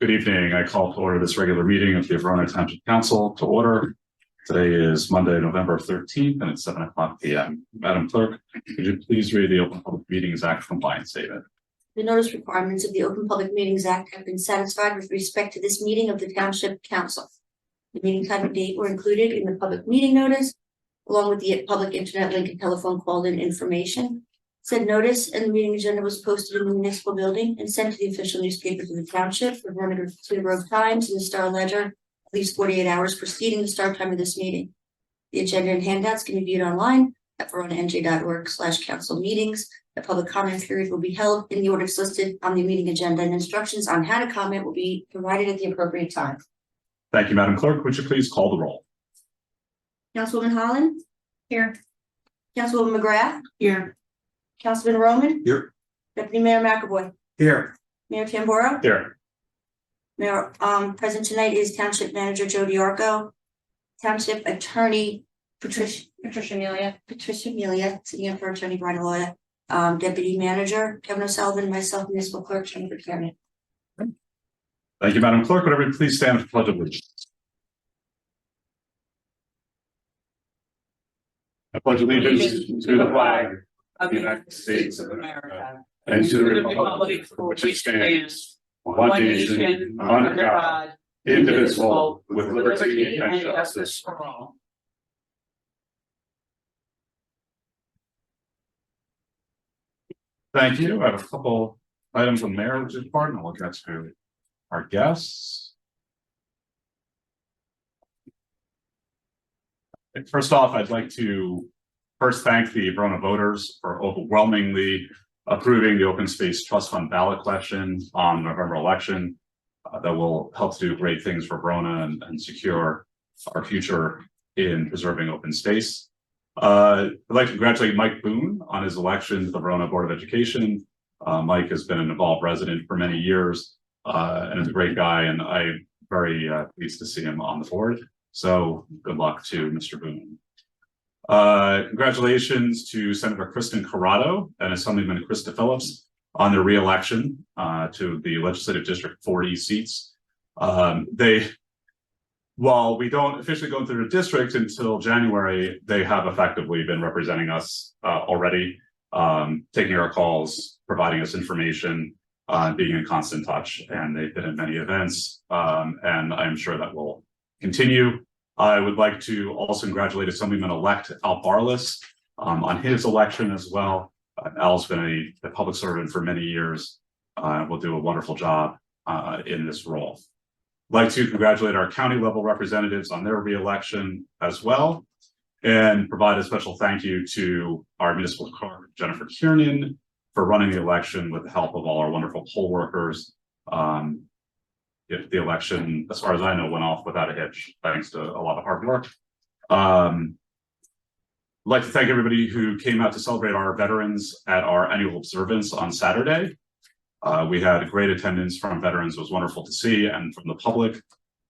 Good evening. I call to order this regular meeting of the Verona Township Council to order. Today is Monday, November 13th, and it's 7:00 p.m. Madam Clerk, could you please read the Open Public Meetings Act compliance statement? The notice requirements of the Open Public Meetings Act have been satisfied with respect to this meeting of the Township Council. The meeting time and date were included in the public meeting notice, along with the public internet link and telephone call-in information. Said notice and the meeting agenda was posted in the municipal building and sent to the official newspapers of the Township, the Verona Grove Times, and the Star Ledger at least 48 hours preceding the start time of this meeting. The agenda and handouts can be viewed online at veronanj.org/council meetings. The public comment period will be held in the orders listed on the meeting agenda, and instructions on how to comment will be provided at the appropriate time. Thank you, Madam Clerk. Would you please call the roll? Councilwoman Holland? Here. Councilwoman McGrath? Here. Councilman Roman? Here. Deputy Mayor McAvoy? Here. Mayor Tamboro? Here. Mayor, present tonight is Township Manager Joe Diarco, Township Attorney Patricia Amelia, sitting in for Attorney Brian Loya, Deputy Manager Kevin O'Sullivan, myself, Municipal Clerk Jennifer Kiernan. Thank you, Madam Clerk. Would everyone please stand for the Pledge of Allegiance? I pledge allegiance to the flag of the United States of America and to the republic for which it stands, one nation, under God, indivisible, with liberty and justice for all. Thank you. I have a couple items on the mayor's report, and we'll get to our guests. First off, I'd like to first thank the Verona voters for overwhelmingly approving the Open Space Trust Fund ballot question on November election. That will help to do great things for Verona and secure our future in preserving open space. I'd like to congratulate Mike Boone on his election to the Verona Board of Education. Mike has been an involved resident for many years and is a great guy, and I'm very pleased to see him on the board. So good luck to Mr. Boone. Congratulations to Senator Kristen Corrado and Assemblyman Krista Phillips on their re-election to the Legislative District 40 seats. While we don't officially go into the district until January, they have effectively been representing us already, taking our calls, providing us information, being in constant touch, and they've been at many events, and I'm sure that will continue. I would like to also congratulate Assemblyman-elect Al Barlas on his election as well. Al's been a public servant for many years, will do a wonderful job in this role. I'd like to congratulate our county level representatives on their re-election as well, and provide a special thank you to our municipal clerk, Jennifer Kiernan, for running the election with the help of all our wonderful poll workers. If the election, as far as I know, went off without a hitch, thanks to a lot of hard work. I'd like to thank everybody who came out to celebrate our veterans at our annual observance on Saturday. We had great attendance from veterans. It was wonderful to see, and from the public.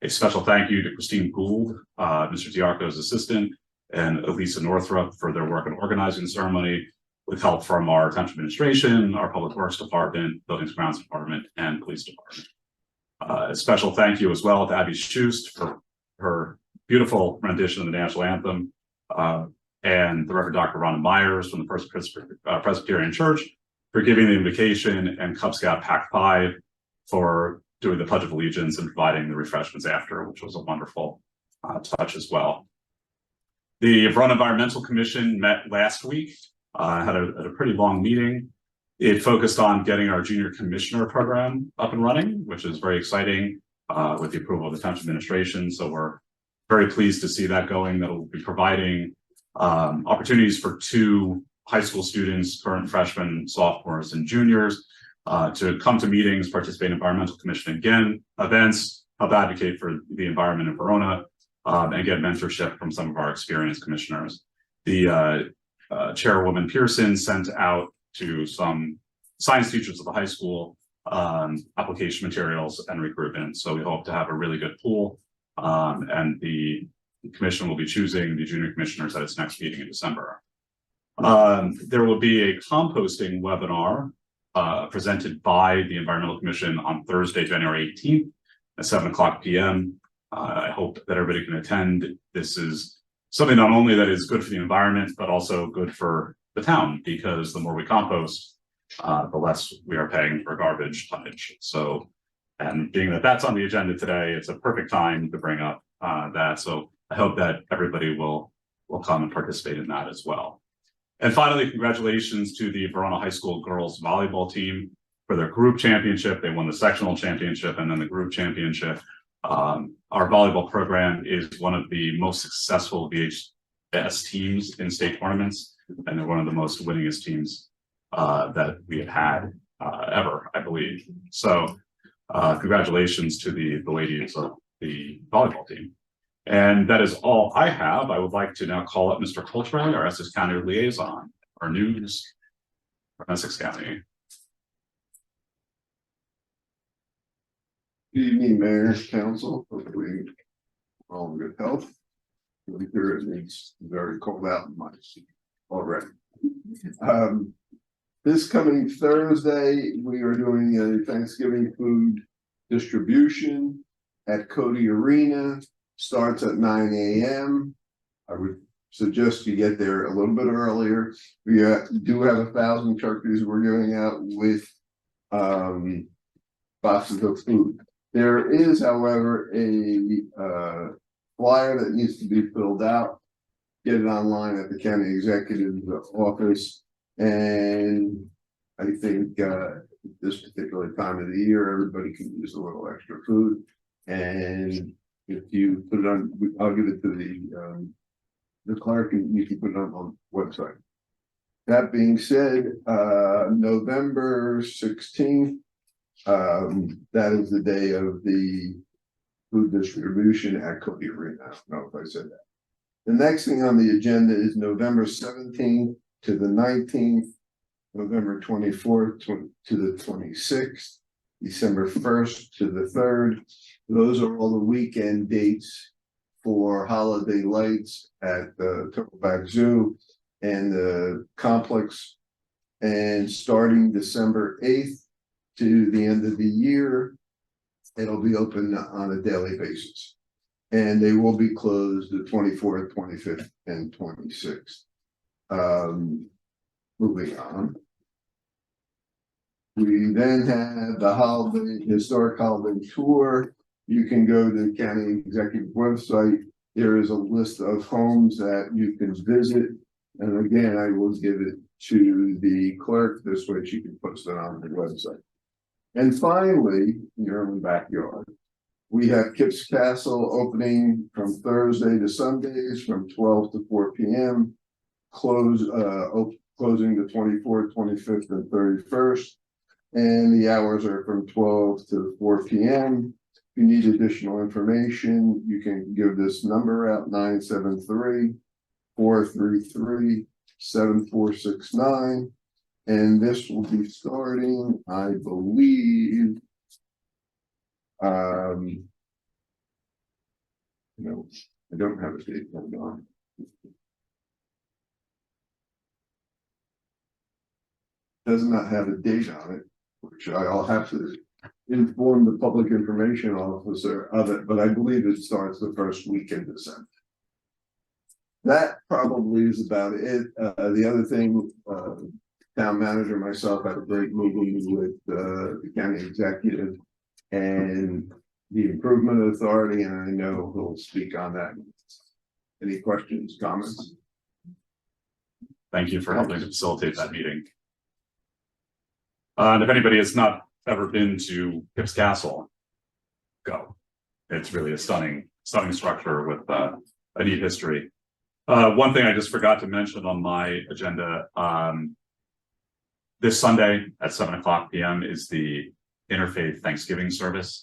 A special thank you to Christine Gould, Mr. Diarco's assistant, and Elisa Northrup for their work in organizing the ceremony, with help from our township administration, our public works department, buildings and grounds department, and police department. A special thank you as well to Abby Schust for her beautiful rendition of the national anthem, and the Reverend Dr. Rhonda Myers from the First Presbyterian Church for giving the invocation, and Cub Scout Pack 5 for doing the Pledge of Allegiance and providing the refreshments after, which was a wonderful touch as well. The Verona Environmental Commission met last week, had a pretty long meeting. It focused on getting our junior commissioner program up and running, which is very exciting with the approval of the township administration. So we're very pleased to see that going. That will be providing opportunities for 2 high school students, current freshmen, sophomores, and juniors to come to meetings, participate in environmental commission events, help advocate for the environment in Verona, and get mentorship from some of our experienced commissioners. The Chairwoman Pearson sent out to some science teachers of the high school application materials and recruitment. So we hope to have a really good pool, and the commission will be choosing the junior commissioners at its next meeting in December. There will be a composting webinar presented by the Environmental Commission on Thursday, January 18th at 7:00 p.m. I hope that everybody can attend. This is something not only that is good for the environment, but also good for the town, because the more we compost, the less we are paying for garbage tonnage. So, and being that that's on the agenda today, it's a perfect time to bring up that. So I hope that everybody will come and participate in that as well. And finally, congratulations to the Verona High School girls volleyball team for their group championship. They won the sectional championship and then the group championship. Our volleyball program is one of the most successful VHS teams in state tournaments, and they're one of the most winningest teams that we have had ever, I believe. So congratulations to the ladies of the volleyball team. And that is all I have. I would like to now call up Mr. Coltrane, our Essex County liaison, our news from Essex County. Good evening, Mayor, Council. Hopefully, we're all in good health. It's very cold out in my seat already. This coming Thursday, we are doing a Thanksgiving food distribution at Cody Arena. Starts at 9 a.m. I would suggest you get there a little bit earlier. We do have 1,000 turkeys we're giving out with boxes of food. There is, however, a flyer that needs to be filled out. Get it online at the county executive's office. And I think this particular time of the year, everybody can use a little extra food. And if you put it on, I'll give it to the clerk, and you can put it on the website. That being said, November 16th, that is the day of the food distribution at Cody Arena. I don't know if I said that. The next thing on the agenda is November 17th to the 19th, November 24th to the 26th, December 1st to the 3rd. Those are all the weekend dates for holiday lights at the Turtleback Zoo and the complex. And starting December 8th to the end of the year, it'll be open on a daily basis. And they will be closed the 24th, 25th, and 26th. Moving on. We then have the historic holiday tour. You can go to the county executive website. There is a list of homes that you can visit. And again, I will give it to the clerk. This way she can post it on the website. And finally, in your own backyard, we have Kip's Castle opening from Thursday to Sundays from 12 to 4 p.m. Closing the 24th, 25th, and 31st. And the hours are from 12 to 4 p.m. If you need additional information, you can give this number out, 973-433-7469. And this will be starting, I believe, no, I don't have a date. Hold on. Does not have a date on it, which I'll have to inform the public information officer of it, but I believe it starts the first week in December. That probably is about it. The other thing, town manager and myself had a great meeting with the county executive and the Improvement Authority, and I know he'll speak on that. Any questions, comments? Thank you for helping to facilitate that meeting. And if anybody has not ever been to Kip's Castle, go. It's really a stunning structure with a neat history. One thing I just forgot to mention on my agenda, this Sunday at 7:00 p.m. is the Interfaith Thanksgiving service,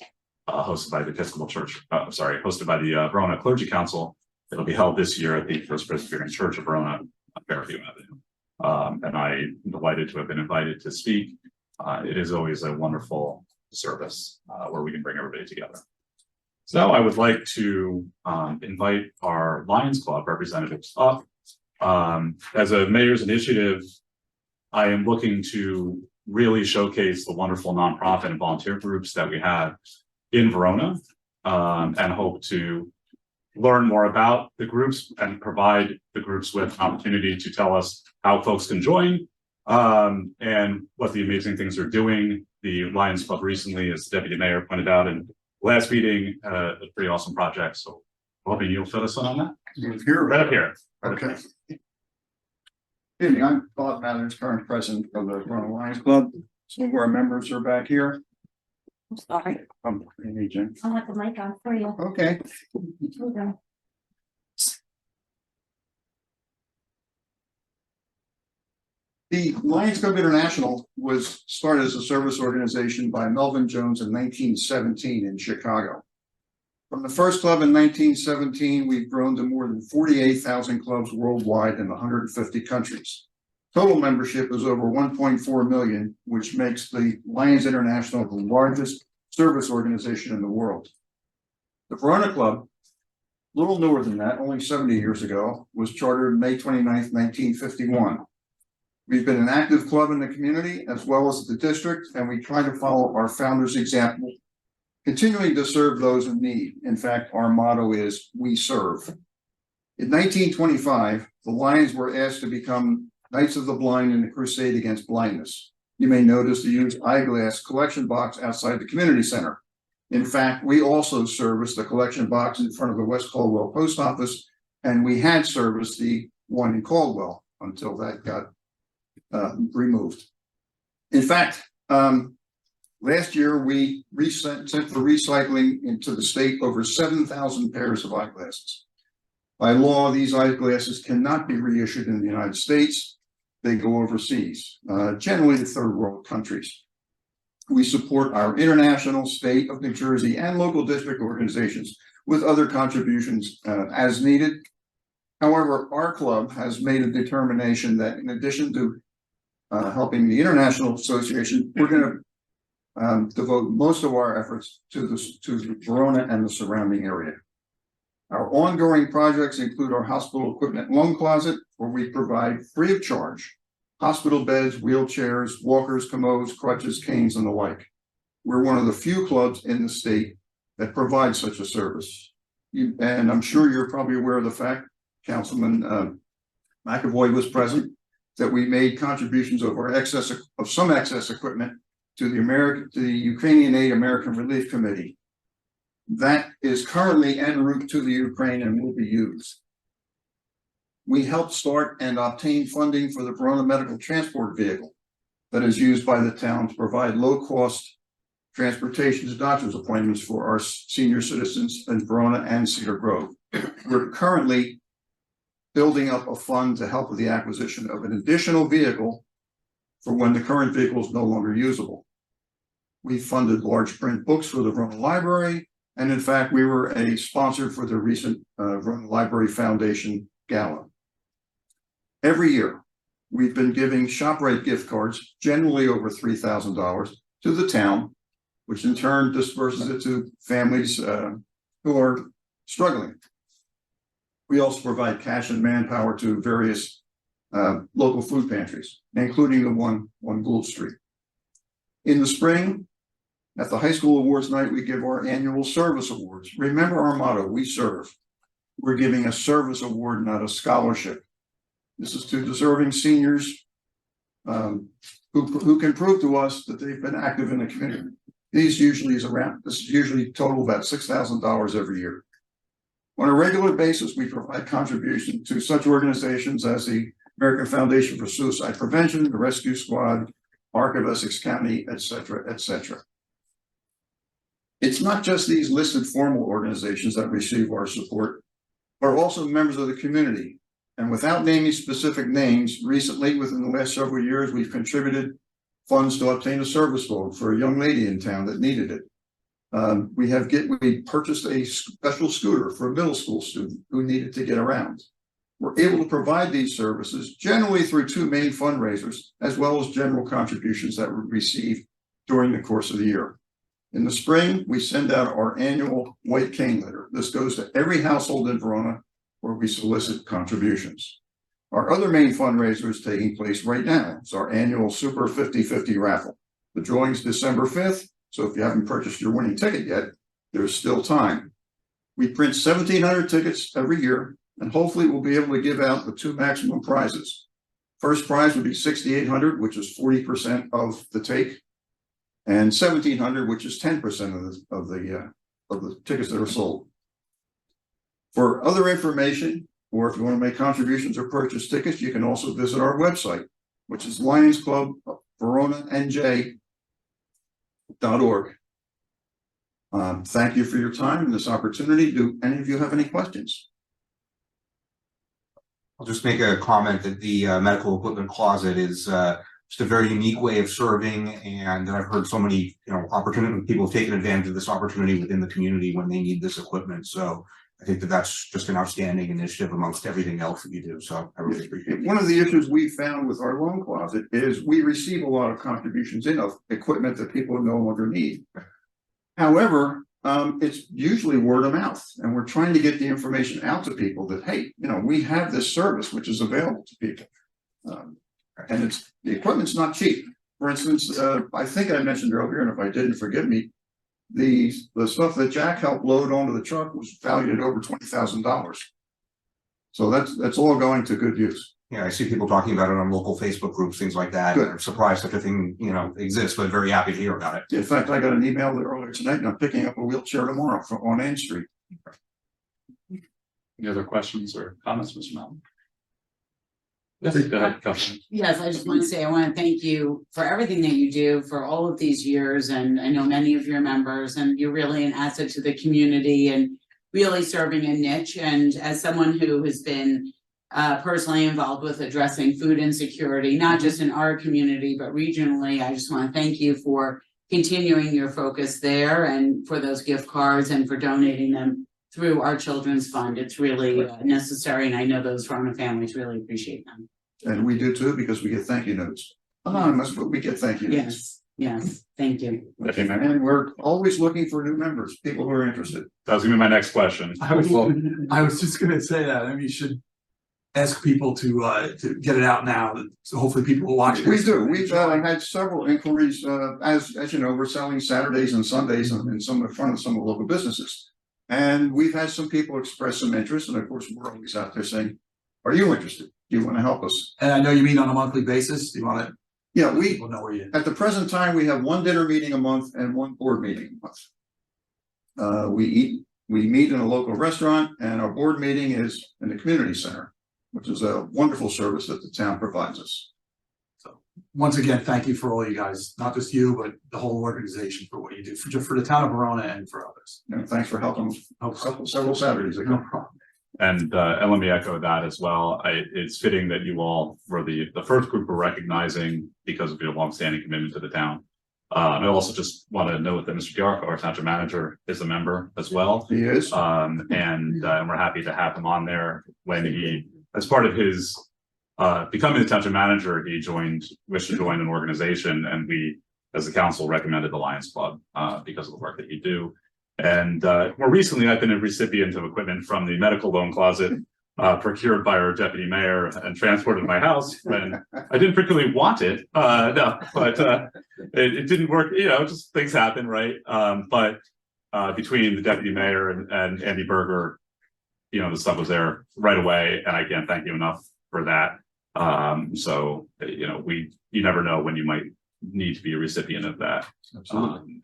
hosted by the Episcopal Church, hosted by the Verona Clergy Council. It'll be held this year at the First Presbyterian Church of Verona on Fairview Avenue. And I'm delighted to have been invited to speak. It is always a wonderful service where we can bring everybody together. So I would like to invite our Lions Club representatives up. As a mayor's initiative, I am looking to really showcase the wonderful nonprofit and volunteer groups that we have in Verona, and hope to learn more about the groups and provide the groups with an opportunity to tell us how folks can join, and what the amazing things they're doing. The Lions Club recently, as Deputy Mayor pointed out in last meeting, a pretty awesome project. So hoping you'll fill us in on that. Here, Right up here. okay. Evening, I'm Bob Mathers, current president of the Verona Lions Club. Some of our members are back here. I'm sorry. Hey, Jim. I'll have the mic on for you. Okay. Hold on. The Lions Club International was started as a service organization by Melvin Jones in 1917 in Chicago. From the first club in 1917, we've grown to more than 48,000 clubs worldwide in 150 countries. Total membership is over 1.4 million, which makes the Lions International the largest service organization in the world. The Verona Club, a little newer than that, only 70 years ago, was chartered May 29th, 1951. We've been an active club in the community as well as the district, and we try to follow our founders' example, continuing to serve those in need. In fact, our motto is "We serve." In 1925, the Lions were asked to become Knights of the Blind in the crusade against blindness. You may notice the used eyeglass collection box outside the community center. In fact, we also service the collection box in front of the West Caldwell Post Office, and we had serviced the one in Caldwell until that got removed. In fact, last year we sent for recycling into the state over 7,000 pairs of eyeglasses. By law, these eyeglasses cannot be reissued in the United States. They go overseas, generally to third world countries. We support our international, state of New Jersey, and local district organizations with other contributions as needed. However, our club has made a determination that in addition to helping the International Association, we're going to devote most of our efforts to Verona and the surrounding area. Our ongoing projects include our hospital equipment loan closet, where we provide free of charge hospital beds, wheelchairs, walkers, commodes, crutches, canes, and the like. We're one of the few clubs in the state that provides such a service. And I'm sure you're probably aware of the fact, Councilman McAvoy was present, that we made contributions of some excess equipment to the Ukrainian Aid American Relief Committee. That is currently en route to the Ukraine and will be used. We helped start and obtain funding for the Verona Medical Transport Vehicle that is used by the town to provide low-cost transportation to doctor's appointments for our senior citizens in Verona and Cedar Grove. We're currently building up a fund to help with the acquisition of an additional vehicle for when the current vehicle is no longer usable. We funded large print books for the Verona Library, and in fact, we were a sponsor for the recent Verona Library Foundation Gala. Every year, we've been giving ShopRite gift cards, generally over $3,000, to the town, which in turn disperses it to families who are struggling. We also provide cash and manpower to various local food pantries, including the one on Gould Street. In the spring, at the high school awards night, we give our annual service awards. Remember our motto, we serve. We're giving a service award, not a scholarship. This is to deserving seniors who can prove to us that they've been active in the community. This usually total about $6,000 every year. On a regular basis, we provide contribution to such organizations as the American Foundation for Suicide Prevention, the Rescue Squad, ARC of Essex County, et cetera, et cetera. It's not just these listed formal organizations that receive our support, but also members of the community. And without naming specific names, recently, within the last several years, we've contributed funds to obtain a service load for a young lady in town that needed it. We purchased a special scooter for a middle school student who needed to get around. We're able to provide these services generally through two main fundraisers, as well as general contributions that we receive during the course of the year. In the spring, we send out our annual white cane letter. This goes to every household in Verona where we solicit contributions. Our other main fundraiser is taking place right now. It's our annual Super 50-50 raffle. The drawing is December 5th. So if you haven't purchased your winning ticket yet, there's still time. We print 1,700 tickets every year, and hopefully we'll be able to give out the 2 maximum prizes. First prize would be 6,800, which is 40% of the take, and 1,700, which is 10% of the tickets that are sold. For other information, or if you want to make contributions or purchase tickets, you can also visit our website, which is Lions Club Verona NJ.org. Thank you for your time and this opportunity. Do any of you have any questions? I'll just make a comment that the medical equipment closet is just a very unique way of serving, and I've heard so many people have taken advantage of this opportunity within the community when they need this equipment. So I think that that's just an outstanding initiative amongst everything else that you do. So I really appreciate it. One of the issues we found with our loan closet is we receive a lot of contributions of equipment that people no longer need. However, it's usually word of mouth, and we're trying to get the information out to people that, hey, we have this service which is available to people. And the equipment's not cheap. For instance, I think I mentioned earlier, and if I didn't, forgive me, the stuff that Jack helped load onto the truck was valued at over $20,000. So that's all going to good use. Yeah, I see people talking about it on local Facebook groups, things like that. Good. I'm surprised such a thing, exists, but very happy to hear about it. In fact, I got an email earlier tonight, and I'm picking up a wheelchair tomorrow on Ann Street. Any other questions or comments, Mr. Melton? Yes, go ahead, Councilman. Yes, I just want to say, I want to thank you for everything that you do for all of these years. And I know many of your members, and you're really an asset to the community and really serving a niche. And as someone who has been personally involved with addressing food insecurity, not just in our community, but regionally, I just want to thank you for continuing your focus there and for those gift cards and for donating them through our children's fund. It's really necessary, and I know those Verona families really appreciate them. And we do too, because we get thank you notes. Anonymous, but we get thank you notes. Yes, thank you. And we're always looking for new members, people who are interested. That was gonna be my next question. I was just gonna say that. I mean, you should ask people to get it out now, so hopefully people will watch it. We do. We've had several inquiries. As you know, we're selling Saturdays and Sundays in front of some of the local businesses. And we've had some people express some interest, and of course, we're always out there saying, "Are you interested? Do you want to help us?" And I know you meet on a monthly basis. Do you want to? Yeah, People know where you. at the present time, we have one dinner meeting a month and one board meeting a month. We meet in a local restaurant, and our board meeting is in the community center, which is a wonderful service that the town provides us. So once again, thank you for all you guys, not just you, but the whole organization for what you do for the town of Verona and for others. And thanks for helping several Saturdays ago. No problem. And let me echo that as well. It's fitting that you all were the first group we're recognizing because of your longstanding commitment to the town. I also just want to note that Mr. Diarco, our township manager, is a member as well. He is. And we're happy to have him on there when he, as part of his becoming the township manager, he wished to join an organization, and we, as the council, recommended the Lions Club because of the work that you do. And more recently, I've been a recipient of equipment from the medical loan closet procured by our deputy mayor and transported to my house when I didn't particularly want it. No, but it didn't work. Just things happen, right? But between the deputy mayor and Andy Berger, the stuff was there right away, and I can't thank you enough for that. So you never know when you might need to be a recipient of that.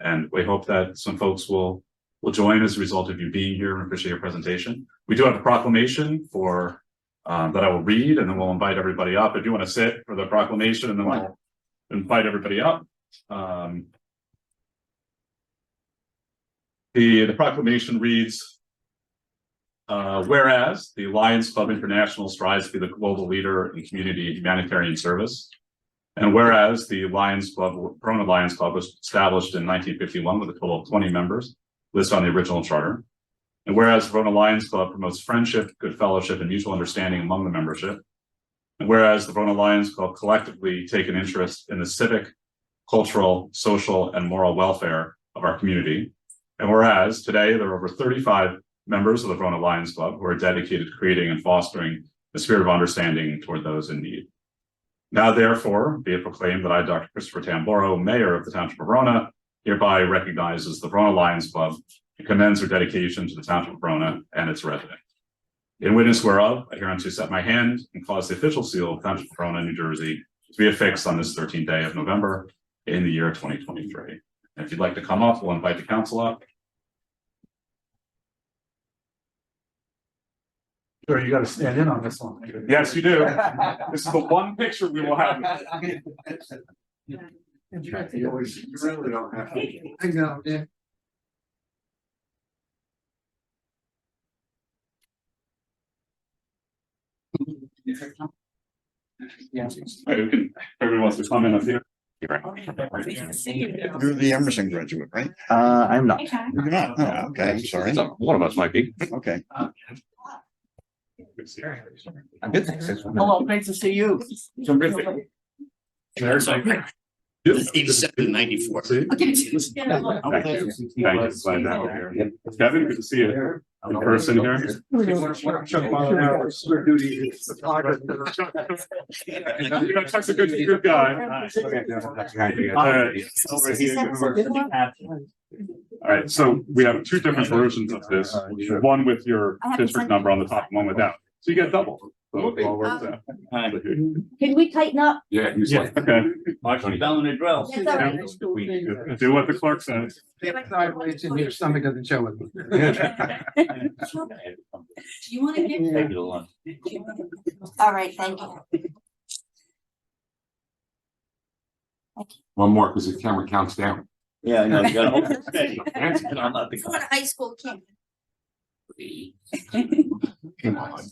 And we hope that some folks will join as a result of you being here and appreciate your presentation. We do have a proclamation that I will read, and then we'll invite everybody up. If you want to sit for the proclamation, and then we'll invite everybody up. The proclamation reads, whereas the Lions Club International strives to be the global leader in community humanitarian service, and whereas the Verona Lions Club was established in 1951 with a total of 20 members, listed on the original charter. And whereas Verona Lions Club promotes friendship, good fellowship, and mutual understanding among the membership. And whereas the Verona Lions Club collectively take an interest in the civic, cultural, social, and moral welfare of our community. And whereas today there are over 35 members of the Verona Lions Club who are dedicated to creating and fostering the spirit of understanding toward those in need. Now, therefore, be it proclaimed that I, Dr. Christopher Tamboro, Mayor of the Township of Verona, hereby recognizes the Verona Lions Club and commends their dedication to the Township of Verona and its residents. In witness whereof, I hereunto set my hand and cause the official seal of Township of Verona, New Jersey, to be affixed on this 13th day of November in the year 2023. And if you'd like to come up, we'll invite the council up. Sure, you gotta stand in on this one. Yes, you do. This is the one picture we will have. You really don't have to. I know, yeah. Everyone wants to comment up here. You're the Emerson graduate, right? I'm not. You're not. Oh, okay, I'm sorry. One of us might be. Okay. Good to see you. Good, thanks. Hello, nice to see you. Terrific. '87, '94. Thank you. Glad to have you here. Kevin, good to see you. In person here. Chuck's a good guy. All right, so we have two different versions of this, one with your district number on the top, and one without. So you get double. So it all works out. Can we tighten up? Yeah, he's like, okay. Down the drill. That's all right. Do what the clerk says. Sideways and your stomach doesn't show it. Do you want to get? Take it along. All right, thank you. One more, because the camera counts down. Yeah, I know, you gotta hold it steady. I'm not the It's not a high school camp. Come on.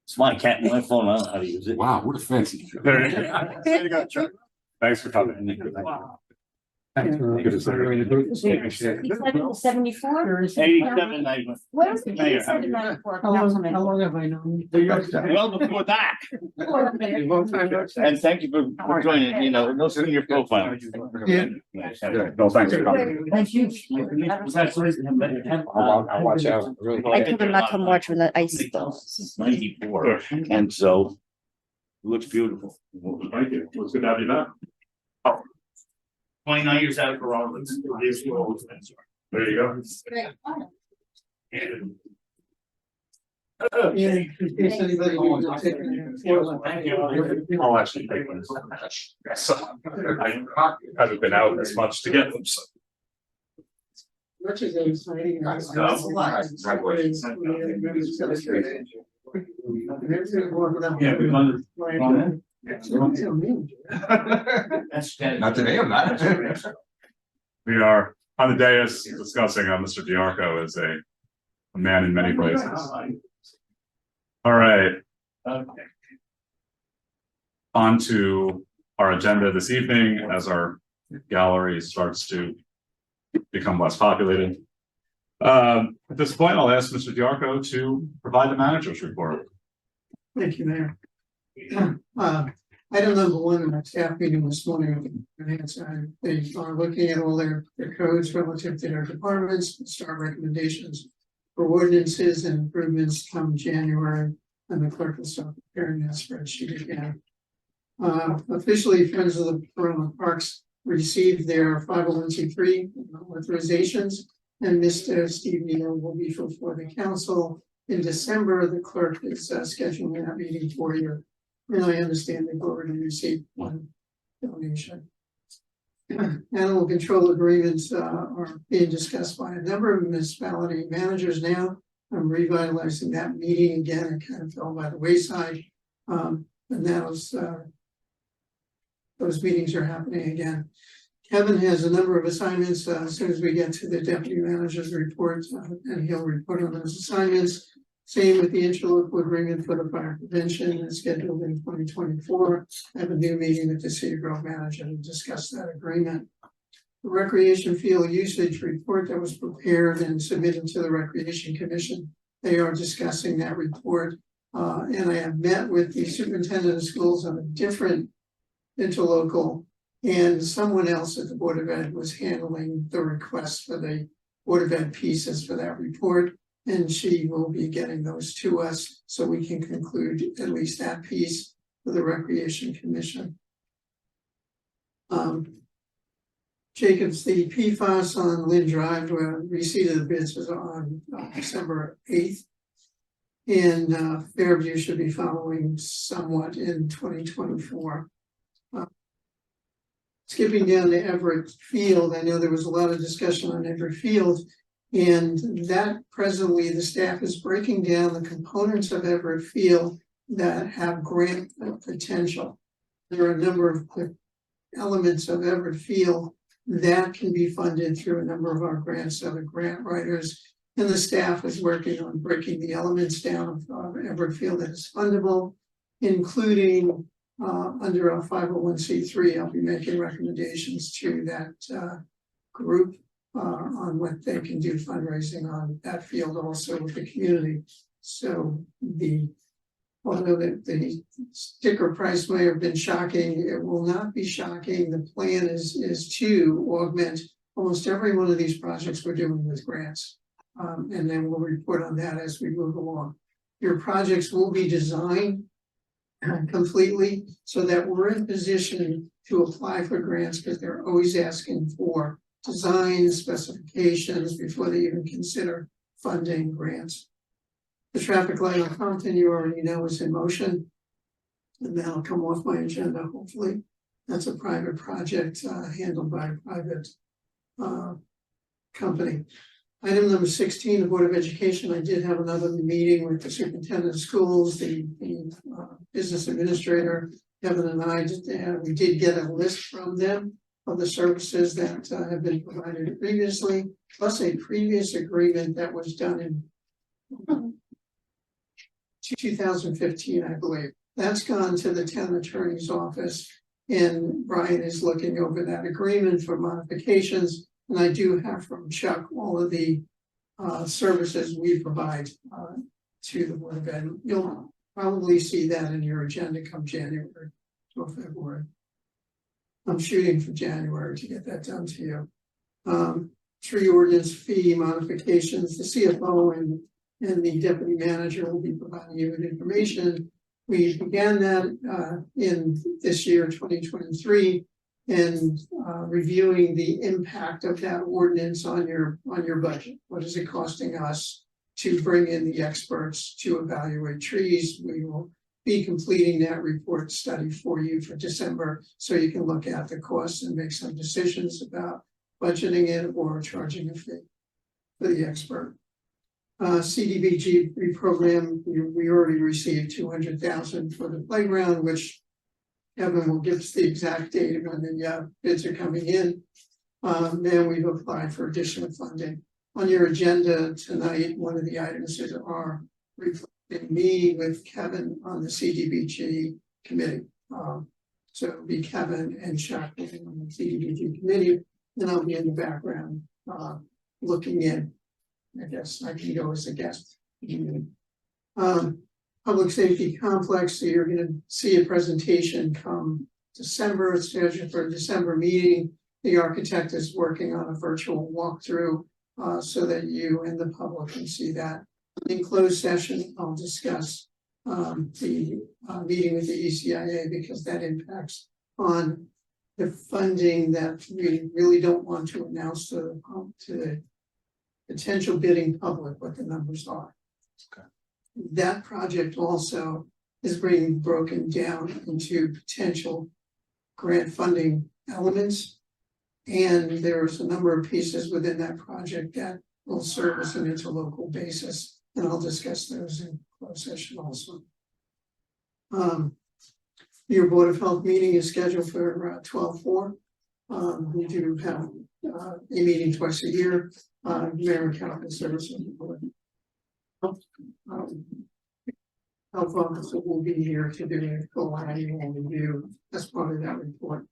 It's my cat, my phone, I don't know how to use it. Wow, what a fancy. There you go, Chuck. Thanks for coming. Good to see you. 74? 87, I was. What was the Mayor, 8794 councilman? long have I known? Well, before that. And thank you for joining, you know, no in your profile. Yeah. No, thanks for coming. Thank you. I'll watch out. I told him not to watch when the ice Since falls. 94, and so. It looks beautiful. Thank you. It was good to have you back. 29 years out of Verona. There you go. I'll actually take one. So I haven't been out as much to get them, so. Yeah, we've done Not today, I'm not. We are on the dais discussing Mr. Diarco as a man in many places. All right. On to our agenda this evening as our gallery starts to become less populated. At this point, I'll ask Mr. Diarco to provide the manager's report. Thank you, Mayor. Item number one in our staff meeting this morning, they are looking at all their codes relative to their departments, start recommendations for ordinances and improvements come January, and the clerk will start preparing that spreadsheet again. Officially, Friends of the Verona Parks received their 501c3 authorizations, and Mr. Steve Neal will be before the council in December. The clerk is scheduling that meeting for you. And I understand they've already received one donation. Animal control agreements are being discussed by a number of municipality managers now. I'm revitalizing that meeting again. It kind of fell by the wayside. And now those meetings are happening again. Kevin has a number of assignments as soon as we get to the deputy manager's report, and he'll report on those assignments. Same with the interlocal agreement for the fire prevention is scheduled in 2024. I have a new meeting with the Cedar Grove manager to discuss that agreement. The recreation field usage report that was prepared and submitted to the Recreation Commission. They are discussing that report. And I have met with the superintendent of schools on a different interlocal, and someone else at the Board of Ed was handling the request for the Board of Ed pieces for that report. And she will be getting those to us so we can conclude at least that piece for the Recreation Commission. Jacobs, the PFAS on Lynn Drive, where receipt of the bids was on December 8th. And Fairview should be following somewhat in 2024. Skipping down to Everett Field, I know there was a lot of discussion on Everett Field. And that presently the staff is breaking down the components of Everett Field that have grant potential. There are a number of elements of Everett Field that can be funded through a number of our grants, so the grant writers and the staff is working on breaking the elements down of Everett Field that is fundable, including under our 501c3. I'll be making recommendations to that group on what they can do fundraising on that field, also with the community. So although the sticker price may have been shocking, it will not be shocking. The plan is to augment almost every one of these projects we're doing with grants. And then we'll report on that as we move along. Your projects will be designed completely so that we're in position to apply for grants, because they're always asking for design specifications before they even consider funding grants. The traffic light on Compton, you already know, is in motion, and that'll come off my agenda, hopefully. That's a private project handled by a private company. Item number 16, the Board of Education. I did have another meeting with the superintendent of schools, the business administrator, Kevin and I. We did get a list from them of the services that have been provided previously, plus a previous agreement that was done in 2015, I believe. That's gone to the town attorney's office, and Brian is looking over that agreement for modifications. And I do have from Chuck all of the services we provide to the Board of Ed. You'll probably see that in your agenda come January or February. I'm shooting for January to get that done to you. Tree ordinance fee modifications, the CFO and the deputy manager will be providing you with information. We began that in this year, 2023, and reviewing the impact of that ordinance on your budget. What is it costing us to bring in the experts to evaluate trees? We will be completing that report study for you for December, so you can look at the costs and make some decisions about budgeting it or charging a fee for the expert. CDBG reprogram, we already received $200,000 for the playground, which Kevin will give us the exact date when the bids are coming in. Then we've applied for additional funding. On your agenda tonight, one of the items is our me with Kevin on the CDBG committee. So it'll be Kevin and Chuck on the CDBG committee, and I'll be in the background looking in. I guess I can go as a guest. Public safety complex, so you're going to see a presentation come December. It's scheduled for a December meeting. The architect is working on a virtual walkthrough so that you and the public can see that. In closed session, I'll discuss the meeting with the ECIA, because that impacts on the funding that we really don't want to announce to the potential bidding public what the numbers are. Okay. That project also is being broken down into potential grant funding elements. And there's a number of pieces within that project that will serve as an interlocal basis. And I'll discuss those in closed session also. Your Board of Health meeting is scheduled for 12/4. We do have a meeting twice a year. Mayor and County Services Board. Health officer will be here to do a full annual review as part of that report.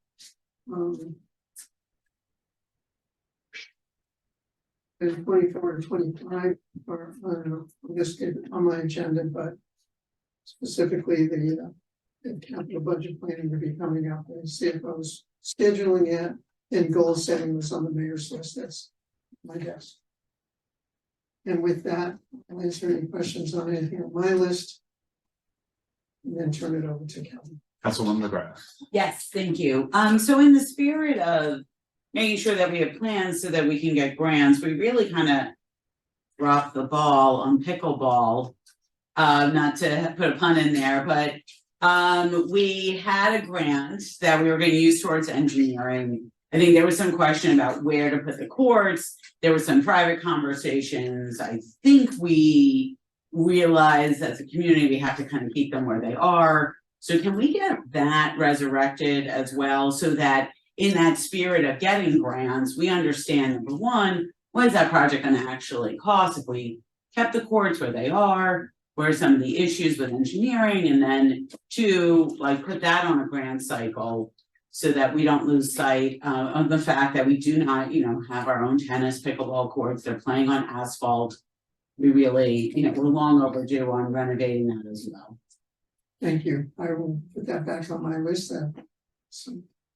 And 24 and 25 are listed on my agenda, but specifically the capital budget planning will be coming up, and CFO's scheduling it, and goal setting was on the mayor's list. That's my guess. And with that, I'll answer any questions on anything on my list, and then turn it over to Kevin. Councilwoman McGrath. Yes, thank you. So in the spirit of making sure that we have plans so that we can get grants. We really kind of dropped the ball on pickleball. Not to put a pun in there, but we had a grant that we were going to use towards engineering. I think there was some question about where to put the courts. There were some private conversations. I think we realized as a community we have to kind of keep them where they are. So can we get that resurrected as well, so that in that spirit of getting grants, we understand, number one, what is that project going to actually cost if we kept the courts where they are? What are some of the issues with engineering? And then two, like put that on a grant cycle so that we don't lose sight of the fact that we do not, have our own tennis pickleball courts. They're playing on asphalt. We really, we're long overdue on renovating that as well. Thank you. I will put that back on my list then.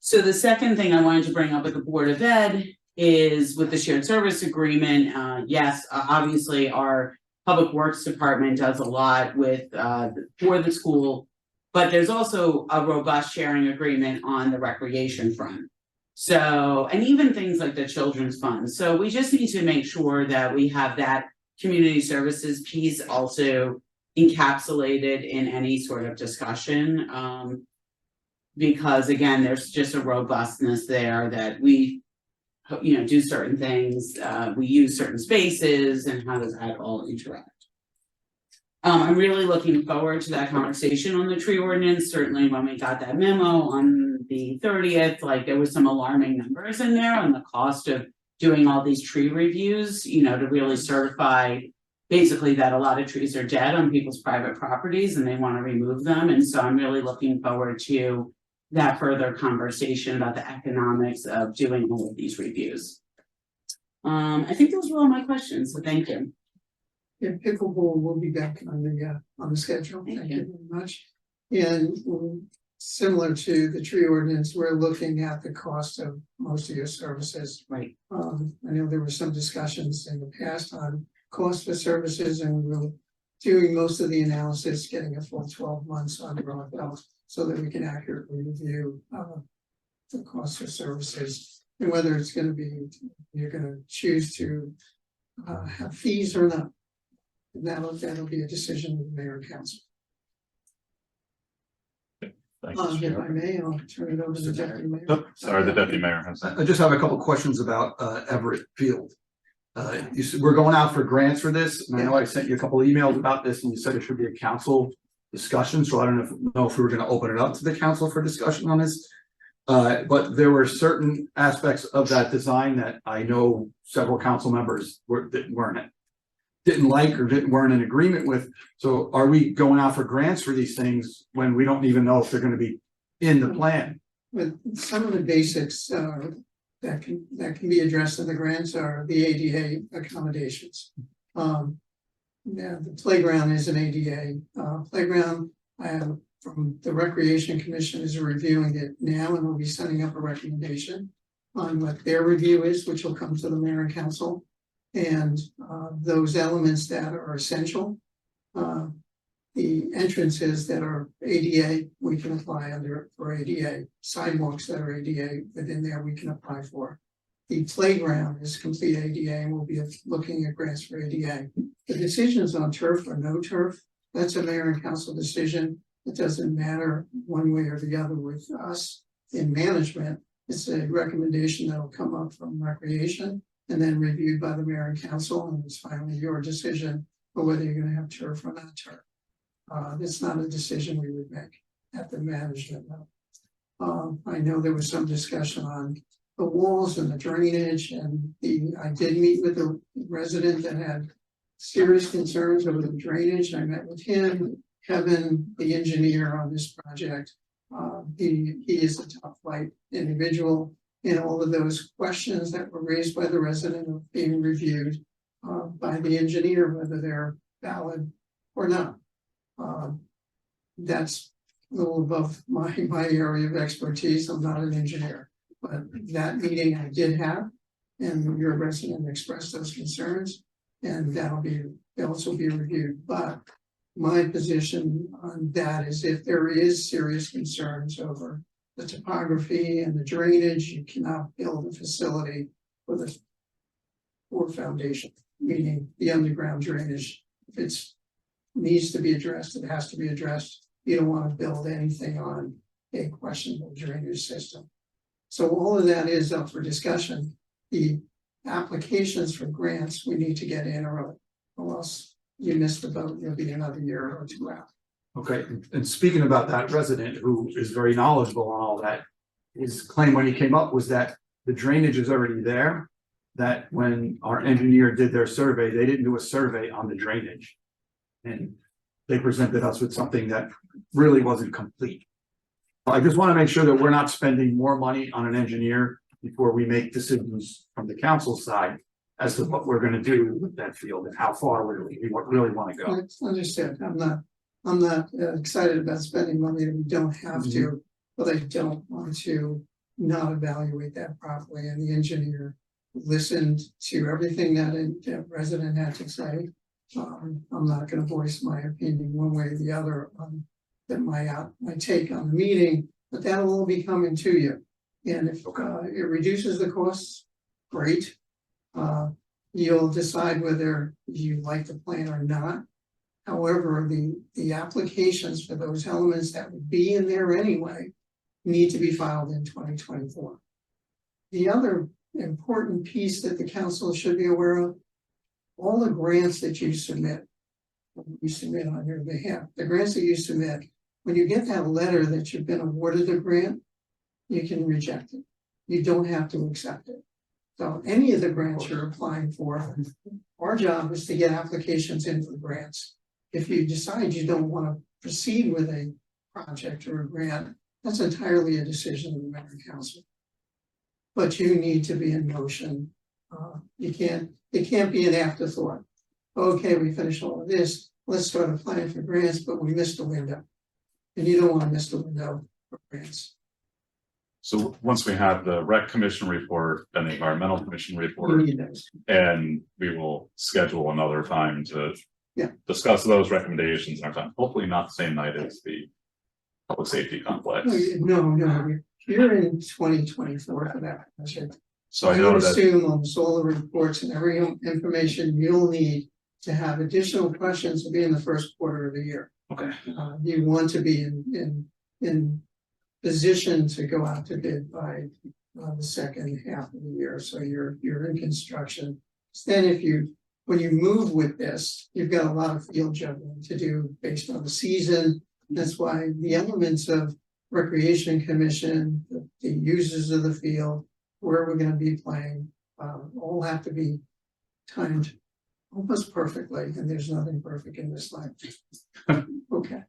So the second thing I wanted to bring up with the Board of Ed is with the shared service agreement. Yes, obviously our Public Works Department does a lot with for the school, but there's also a robust sharing agreement on the recreation front. So, and even things like the children's fund. So we just need to make sure that we have that community services piece also encapsulated in any sort of discussion. Because again, there's just a robustness there that we do certain things, we use certain spaces, and how does that all interact? I'm really looking forward to that conversation on the tree ordinance. Certainly when we got that memo on the 30th, like there was some alarming numbers in there on the cost of doing all these tree reviews, to really certify basically that a lot of trees are dead on people's private properties and they want to remove them. And so I'm really looking forward to that further conversation about the economics of doing all of these reviews. I think those were all my questions, so thank you. Yeah, pickleball will be back on the schedule. Thank you very much. And similar to the tree ordinance, we're looking at the cost of most of your services. Right. I know there were some discussions in the past on cost for services, and we were doing most of the analysis, getting a full 12 months under our belt so that we can accurately review the cost of services and whether it's going to be, you're going to choose to have fees or not. And that'll be a decision of the mayor and council. Thank you. If I may, I'll turn it over to the deputy mayor. Oh, sorry, the deputy mayor has that. I just have a couple questions about Everett Field. You said we're going out for grants for this, and I know I sent you a couple emails about this, and you said it should be a council discussion. So I don't know if we were going to open it up to the council for discussion on this. But there were certain aspects of that design that I know several council members didn't like or weren't in agreement with. So are we going out for grants for these things when we don't even know if they're going to be in the plan? With some of the basics that can be addressed in the grants are the ADA accommodations. Yeah, the playground is an ADA playground. I have from the Recreation Commission is reviewing it now, and we'll be sending up a recommendation on what their review is, which will come to the mayor and council. And those elements that are essential, the entrances that are ADA, we can apply under for ADA. Sidewalks that are ADA within there, we can apply for. The playground is complete ADA, and we'll be looking at grants for ADA. The decisions on turf or no turf, that's a mayor and council decision. It doesn't matter one way or the other with us in management. It's a recommendation that will come up from recreation and then reviewed by the mayor and council, and it's finally your decision for whether you're going to have turf or not turf. It's not a decision we would make at the management level. I know there was some discussion on the walls and the drainage, and I did meet with a resident that had serious concerns over the drainage. I met with him, Kevin, the engineer on this project. He is a top flight individual. And all of those questions that were raised by the resident are being reviewed by the engineer, whether they're valid or not. That's a little above my area of expertise. I'm not an engineer, but that meeting I did have, and your resident expressed those concerns, and they'll also be reviewed. But my position on that is if there is serious concerns over the topography and the drainage, you cannot build a facility with a poor foundation, meaning the underground drainage. If it's needs to be addressed, it has to be addressed. You don't want to build anything on a questionable drainage system. So all of that is up for discussion. The applications for grants, we need to get in early, or else you miss the boat, you'll be another year or two out. Okay, and speaking about that resident who is very knowledgeable on all that, his claim when he came up was that the drainage is already there. That when our engineer did their survey, they didn't do a survey on the drainage. And they presented us with something that really wasn't complete. I just want to make sure that we're not spending more money on an engineer before we make decisions from the council side as to what we're going to do with that field and how far we really want to go. It's understood. I'm not excited about spending money that we don't have to, but I don't want to not evaluate that properly. And the engineer listened to everything that resident had to say. I'm not going to voice my opinion one way or the other on that my take on the meeting, but that'll all be coming to you. And if it reduces the costs, great. You'll decide whether you like the plan or not. However, the applications for those elements that would be in there anyway need to be filed in 2024. The other important piece that the council should be aware of, all the grants that you submit on your behalf, the grants that you submit, when you get that letter that you've been awarded a grant, you can reject it. You don't have to accept it. So any of the grants you're applying for, our job is to get applications in for grants. If you decide you don't want to proceed with a project or a grant, that's entirely a decision of the mayor and council. But you need to be in motion. It can't be an afterthought. Okay, we finished all of this, let's start applying for grants, but we missed the window. And you don't want to miss the window for grants. So once we have the rec commission report and the environmental commission You report, need those. and we will schedule another time to Yeah. discuss those recommendations in our time, hopefully not the same night as the public safety complex. No, you're in 2024 for that project. So I I know would that, assume almost all the reports and every information you'll need to have additional questions will be in the first quarter of the year. okay, You want to be in position to go out to bid by the second half of the year, so you're in construction. Then when you move with this, you've got a lot of field juggling to do based on the season. That's why the elements of recreation commission, the users of the field, where we're gonna be playing, all have to be timed almost perfectly, and there's nothing perfect in this life. Okay.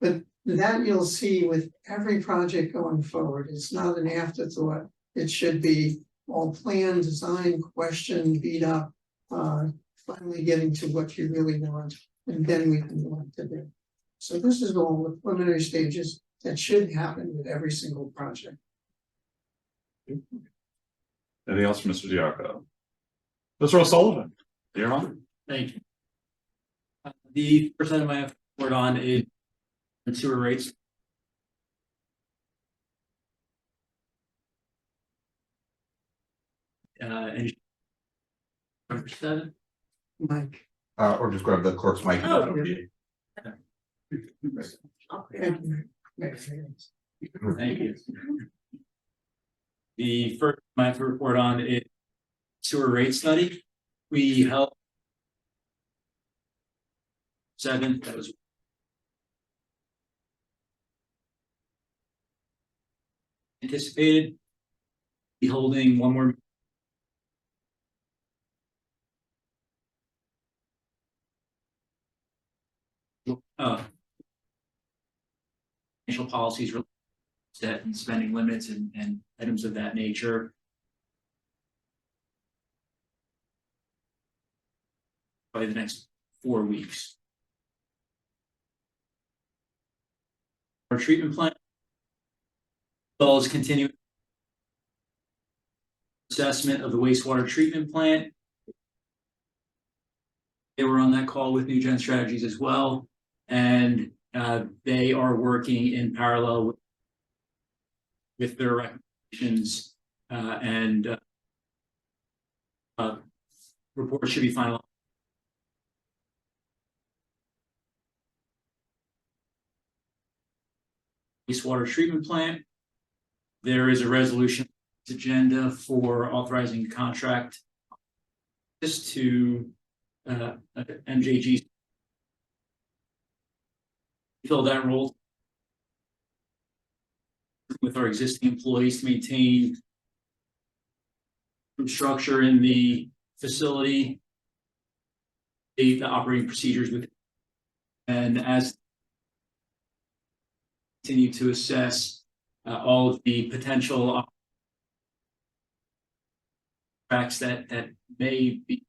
But that you'll see with every project going forward. It's not an afterthought. It should be all planned, designed, questioned, beat up, finally getting to what you really want, and then we can go on to bid. So this is all the preliminary stages that should happen with every single project. anything else from Mr. Diarco? Mr. O'Sullivan, you're on. Thank you. The first item I have to report on is sewer rates. And number 7. Mike. Or just grab the clerk's mic. Oh, Thank you. The first I have to report on is sewer rate study. We held 7, that was anticipated. Be holding one more financial policies set and spending limits and items of that nature. By the next 4 weeks. Our treatment plant well as continuing assessment of the wastewater treatment plant. They were on that call with New Gen Strategies as well, and they are working in parallel with with their recommendations, and report should be finalized. Wastewater treatment plant. There is a resolution agenda for authorizing contract just to MJG fill that role with our existing employees to maintain structure in the facility, the operating procedures with, and as continue to assess all of the potential tracks that may be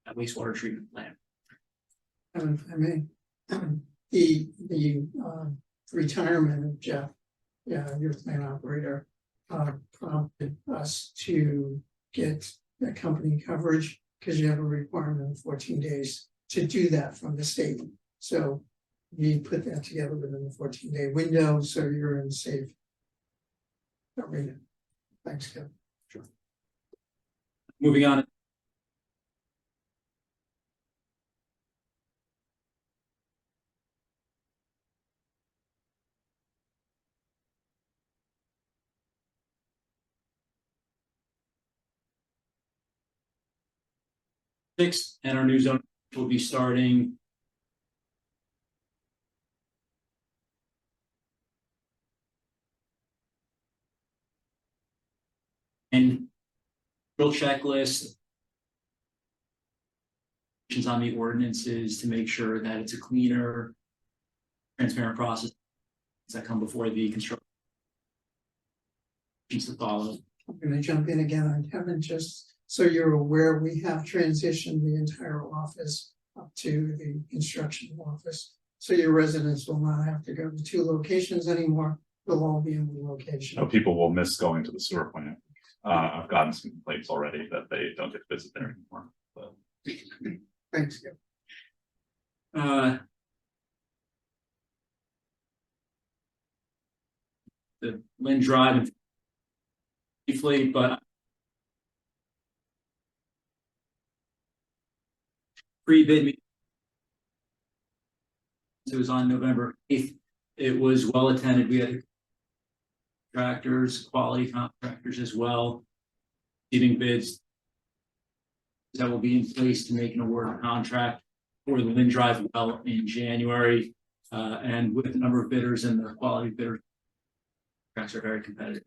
at wastewater treatment plant. If I may, the retirement of Jeff, your plant operator, prompted us to get the company coverage, because you have a requirement of 14 days to do that from the state. So we put that together within the 14-day window, so you're in safe arena. Thanks, Kevin. Sure. Moving on. And our new zone will be starting and real checklist on the ordinances to make sure that it's a cleaner, transparent process that come before the construction to follow. I'm gonna jump in again on Kevin, just so you're aware, we have transitioned the entire office up to the construction office. So your residents will not have to go to 2 locations anymore, they'll all be in one location. No, people will miss going to the sewer plant. I've gotten some complaints already that they don't get to visit there anymore, but. Thanks, Kevin. The Lynn Drive and briefly, but pre-bid meeting. It was on November 8th. It was well attended. We had contractors, quality contractors as well, giving bids that will be in place to make an award contract for the Lynn Drive well in January. And with the number of bidders and the quality bidders, contracts are very competitive.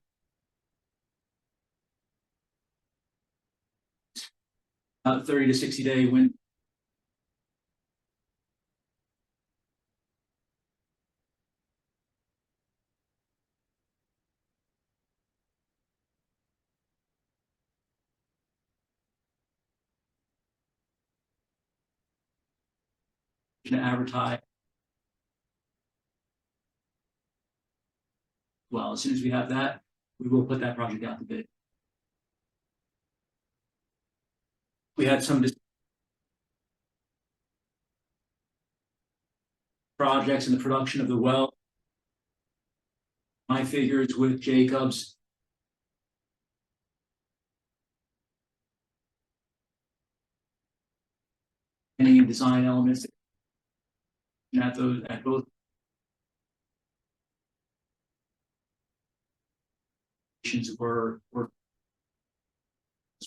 About 30 to 60 day win. To advertise. Well, as soon as we have that, we will put that project out to bid. We had some projects in the production of the well. My figures with Jacobs. Any design elements at both were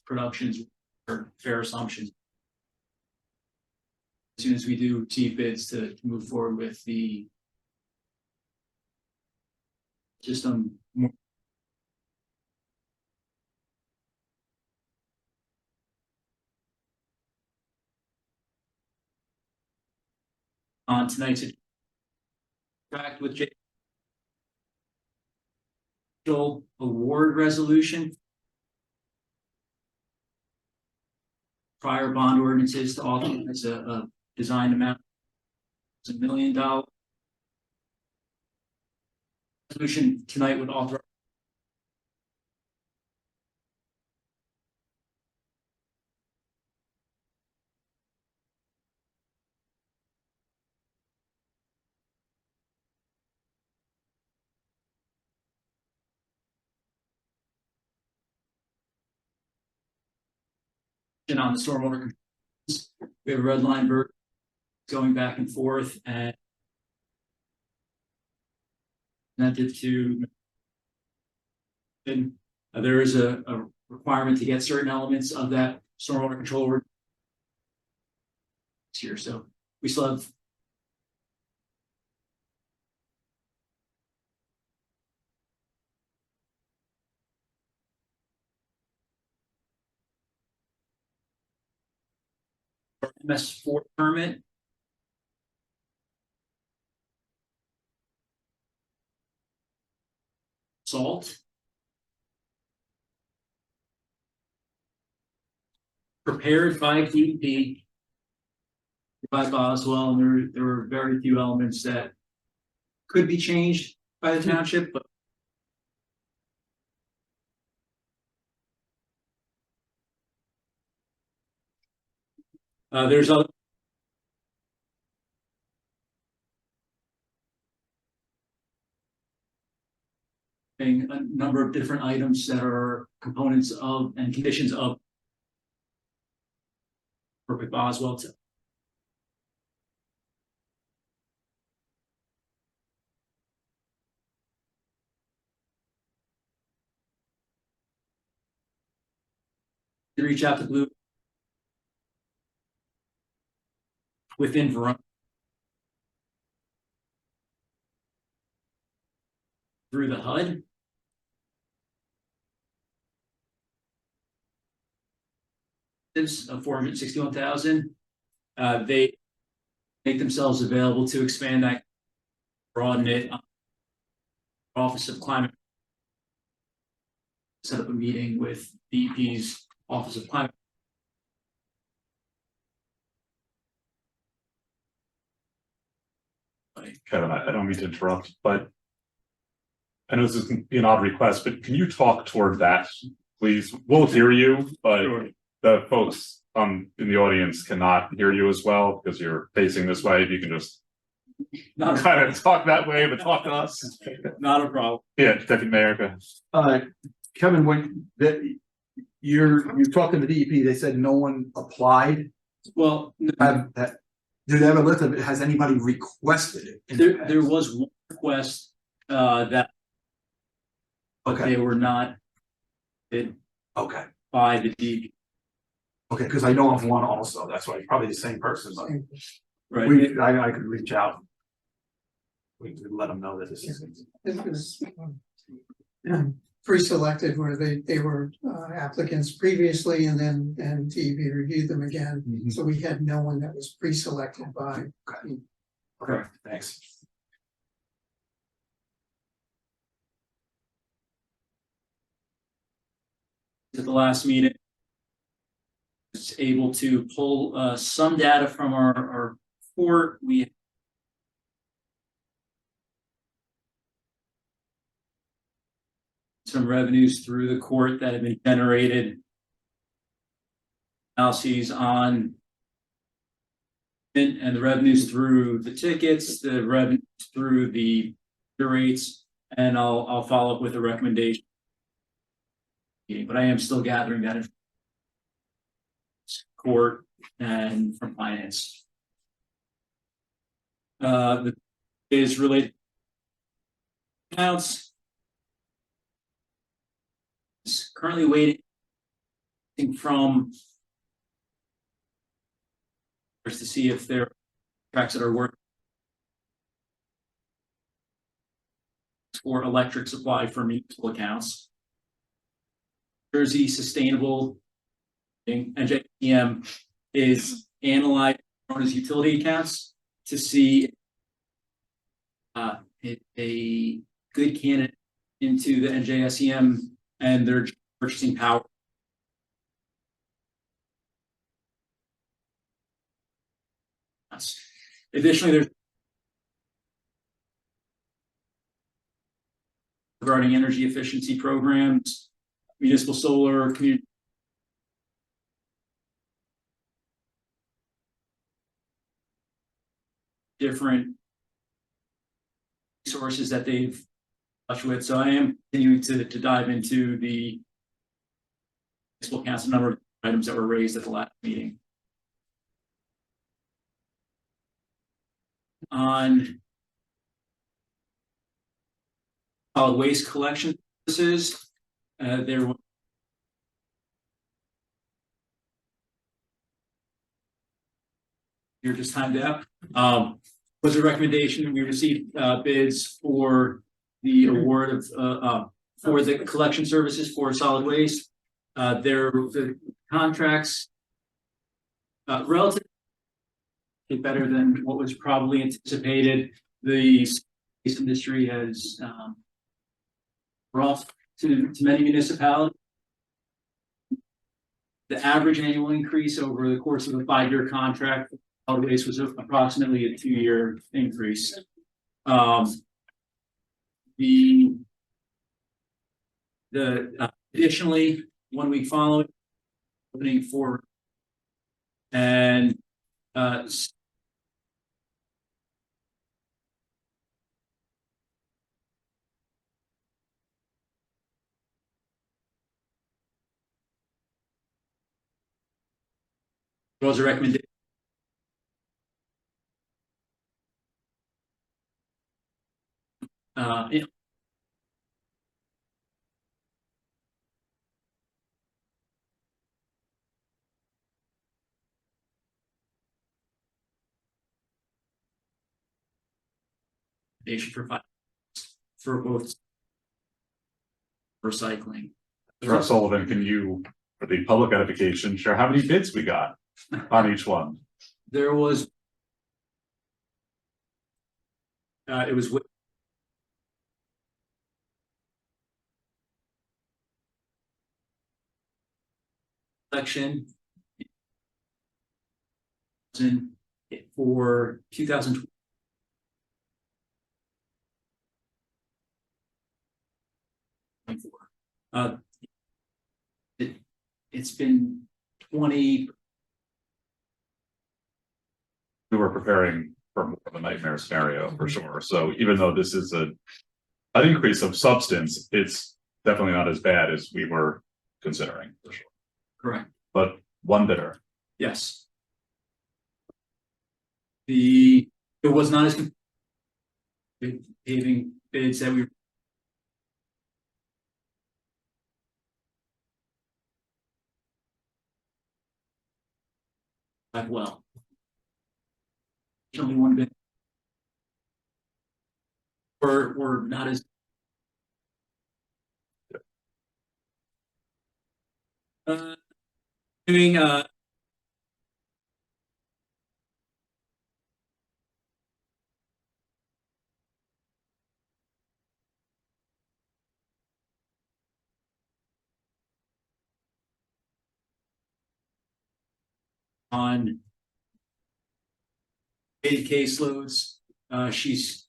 productions were fair assumptions. As soon as we do receive bids to move forward with the system. On tonight's contract with J. Award resolution. Prior bond ordinances to authorize a design amount. It's $1 million. Resolution tonight would authorize. on the stormwater. controls. We have a red line bird going back and forth and presented to. And there is a requirement to get certain elements of that stormwater control here, so we still have. MS4 permit. Salt. Prepared by DEP. By Boswell, and there were very few elements that could be changed by the township, but. There's other. A number of different items that are components of and conditions of. Perfect Boswell to. Reach out to Blue. Within Verona. Through the HUD. Of 461,000. They make themselves available to expand that, broaden it. Office of Climate. Set up a meeting with DEP's Office of Climate. Kevin, I don't mean to interrupt, but I know this is gonna be an odd request, but can you talk toward that, please? We'll hear you, but Sure. the folks in the audience cannot hear you as well because you're facing this way. If you can just Not, kind of talk that way, but talk to us. not a problem. Yeah, Deputy Mayor. Go ahead. Kevin, when that you're talking to DEP, they said no one applied. Well, Do they have a list of it? Has anybody requested it? in the there past? was one request that. But Okay. they were not. Bid Okay, by the DEP. okay, because I know of one also, that's why it's probably the same person, but Right. I could reach out. We could let them know that this is. This was pre-selected where they were applicants previously and then DEP reviewed them again. Mhm. So we had no one that was pre-selected by. Okay, thanks. At the last meeting. Was able to pull some data from our report. We. Some revenues through the court that have been generated. Analyses on. And the revenues through the tickets, the revenues through the rates, and I'll follow up with a recommendation. But I am still gathering that information. Court and from finance. The is related. Accounts. Is currently waiting. From. To see if there are tracks that are working. For electric supply for municipal accounts. Jersey Sustainable. NJPM is analyzing Verona's utility accounts to see a good candidate into the NJSEM and their purchasing power. Additionally, there's regarding energy efficiency programs, municipal solar, community. Different resources that they've touched with. So I am continuing to dive into the municipal council number of items that were raised at the last meeting. On solid waste collection services, there was you're just timed out. Was a recommendation. We received bids for the award of for the collection services for solid waste. The contracts relatively better than what was probably anticipated. The waste industry has brought to many municipalities. The average annual increase over the course of a 5-year contract solid waste was approximately a 2-year increase. Additionally, 1 week following opening for and was a recommendation. For both recycling. Russ Sullivan, can you, for the public edification, share how many bids we got on each one? There was it was with section for 2020. It's been 20. We were preparing for more of a nightmare scenario for sure. So even though this is an increase of substance, it's definitely not as bad as we were considering for sure. Correct. But one bidder. Yes. It was not as paving bids that we well. Only one bid. We're not as doing on 80 caseloads. She's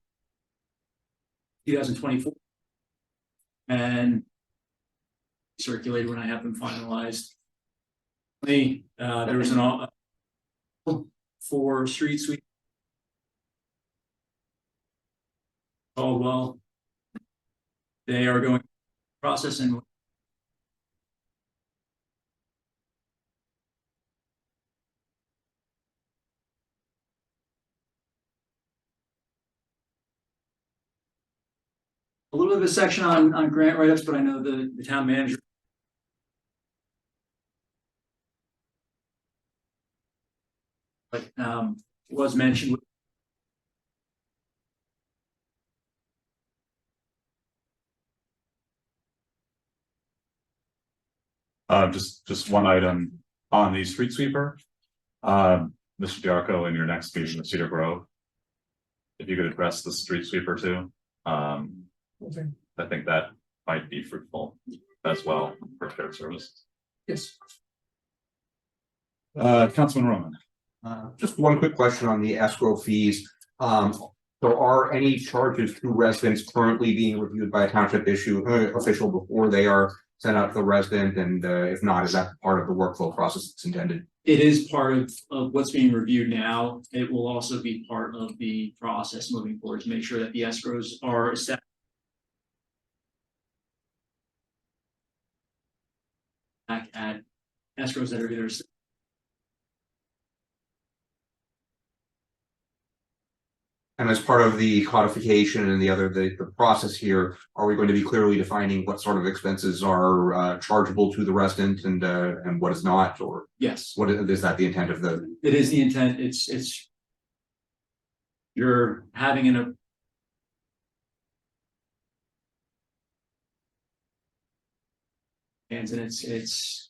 2024 and circulated when I have them finalized. There was an for street sweep. Caldwell. They are going processing. A little bit of a section on grant write-ups, but I know the town manager. But was mentioned. Just one item on the street sweeper. Mr. Diarco, in your next meeting with Cedar Grove, if you could address the street sweeper too. Okay. I think that might be fruitful as well for shared services. Yes. Councilman Roman. Just one quick question on the escrow fees. So are any charges to residents currently being reviewed by a township official before they are sent out to the resident? And if not, is that part of the workflow process that's intended? It is part of what's being reviewed now. It will also be part of the process moving forward to make sure that the escrows are established. Back at escrows that are either And as part of the codification and the process here, are we going to be clearly defining what sort of expenses are chargeable to the resident and what is not, or yes. what is that the intent of the? It is the intent, it's. You're having and it's.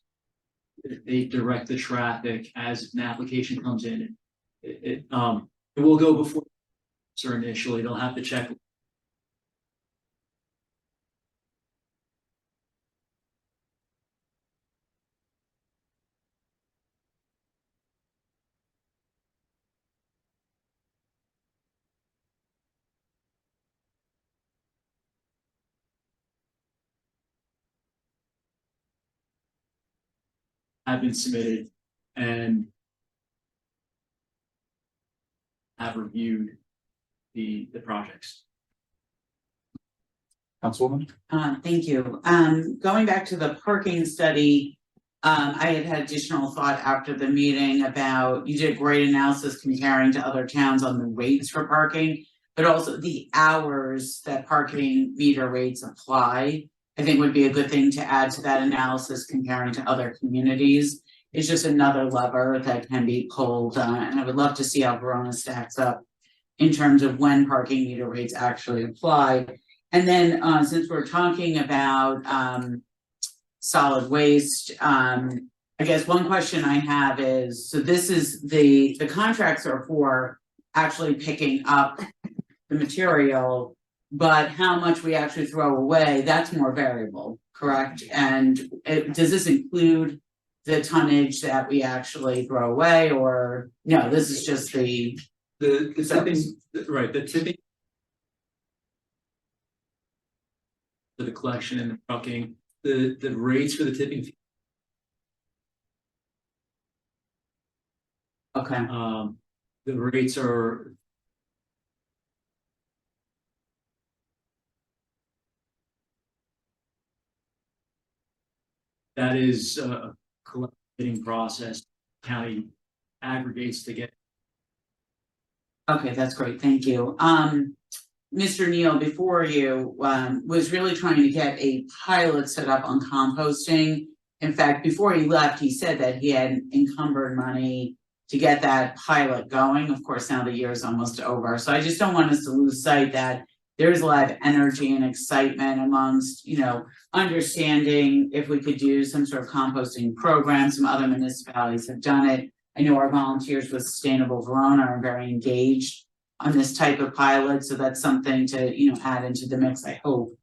They direct the traffic as an application comes in. It will go before. So initially, they'll have to check. Have been submitted and have reviewed the projects. Councilwoman? Thank you. Going back to the parking study, I had additional thought after the meeting about, you did a great analysis comparing to other towns on the rates for parking, but also the hours that parking meter rates apply. I think would be a good thing to add to that analysis comparing to other communities. It's just another lever that can be pulled, and I would love to see how Verona stacks up in terms of when parking meter rates actually apply. And then, since we're talking about solid waste, I guess one question I have is, so this is the contracts are for actually picking up the material, but how much we actually throw away, that's more variable, correct? And does this include the tonnage that we actually throw away, or no, this is just the tipping, right, the tipping. For the collection and the trucking, the rates for the tipping fee. Okay. The rates are. That is a collecting process, county aggregates to get. Okay, that's great, thank you. Mr. Neal, before you, was really trying to get a pilot set up on composting. In fact, before he left, he said that he had encumbered money to get that pilot going. Of course, now the year is almost over, so I just don't want us to lose sight that there's a lot of energy and excitement amongst, understanding if we could do some sort of composting program. Some other municipalities have done it. I know our volunteers with Sustainable Verona are very engaged on this type of pilot, so that's something to, add into the mix, I hope,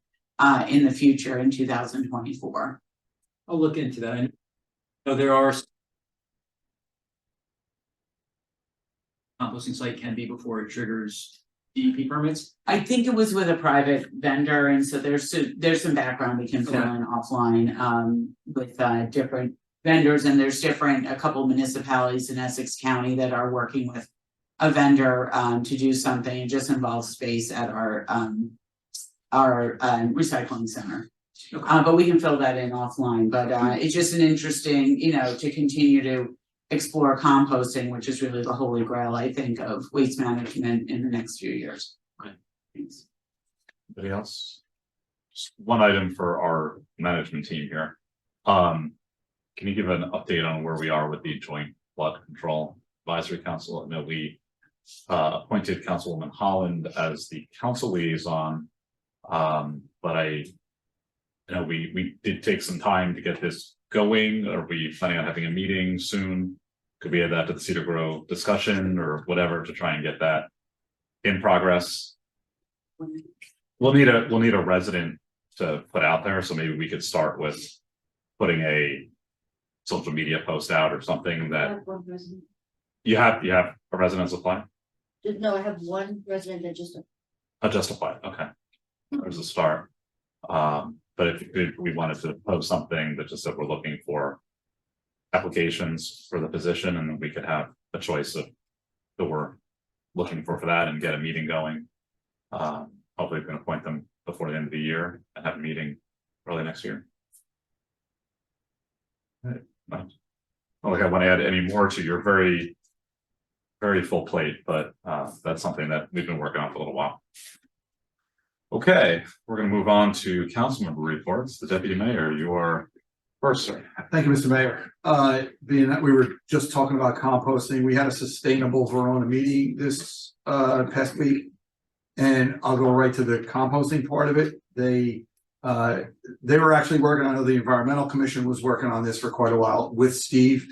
in the future in 2024. I'll look into that. I know there are. Composting site can be before it triggers DEP permits. I think it was with a private vendor, and so there's some background we can fill in offline with different vendors, and there's a couple municipalities in Essex County that are working with a vendor to do something. It just involves space at our recycling center. Okay. But we can fill that in offline, but it's just an interesting, to continue to explore composting, which is really the holy grail, I think, of waste management in the next few years. Okay. Thanks. Anybody else? Just one item for our management team here. Can you give an update on where we are with the Joint Flood Control Advisory Council? I know we appointed Councilwoman Holland as the council liaison, but we did take some time to get this going. Are we planning on having a meeting soon? Could we add that to the Cedar Grove discussion or whatever to try and get that in progress? We'll need a resident to put out there, so maybe we could start with putting a social media post out or something I that have one resident. you have a residence apply. No, I have one resident that just. Just apply. Okay, there's a start. But if we wanted to post something that just said we're looking for applications for the position, and then we could have a choice of that we're looking for that and get a meeting going. Hopefully we can appoint them before the end of the year and have a meeting early next year. Right. don't think I want to add any more to your very, very full plate, but that's something that we've been working on for a little while. Okay, we're gonna move on to council member reports. The deputy mayor, you are first, sir. Thank you, Mr. Mayor. Being that we were just talking about composting, we had a sustainable Verona meeting this past week. And I'll go right to the composting part of it. They were actually working, I know the Environmental Commission was working on this for quite a while with Steve.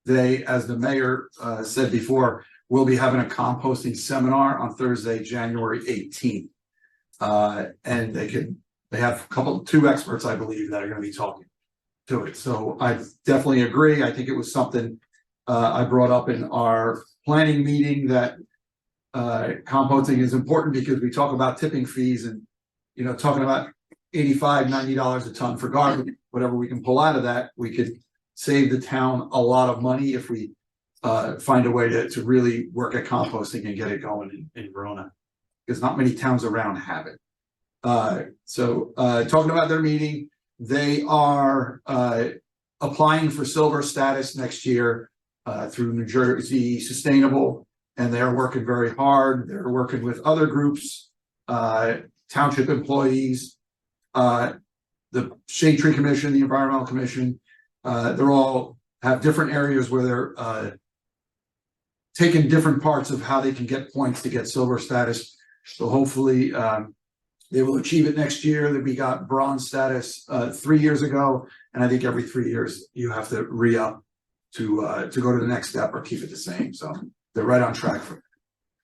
They, as the mayor said before, will be having a composting seminar on Thursday, January 18th. And they have two experts, I believe, that are going to be talking to it. So I definitely agree. I think it was something I brought up in our planning meeting that composting is important because we talk about tipping fees and, you know, talking about $85–90 a ton for garbage, whatever we can pull out of that, we could save the town a lot of money if we find a way to really work at composting and get it going in Verona, because not many towns around have it. Talking about their meeting, they are applying for silver status next year through New Jersey Sustainable. And they're working very hard. They're working with other groups, township employees, the Shade Tree Commission, the Environmental Commission. They're all have different areas where they're taking different parts of how they can get points to get silver status. So hopefully they will achieve it next year. That we got bronze status 3 years ago, and I think every 3 years you have to re-up to go to the next step or keep it the same. So they're right on track for it.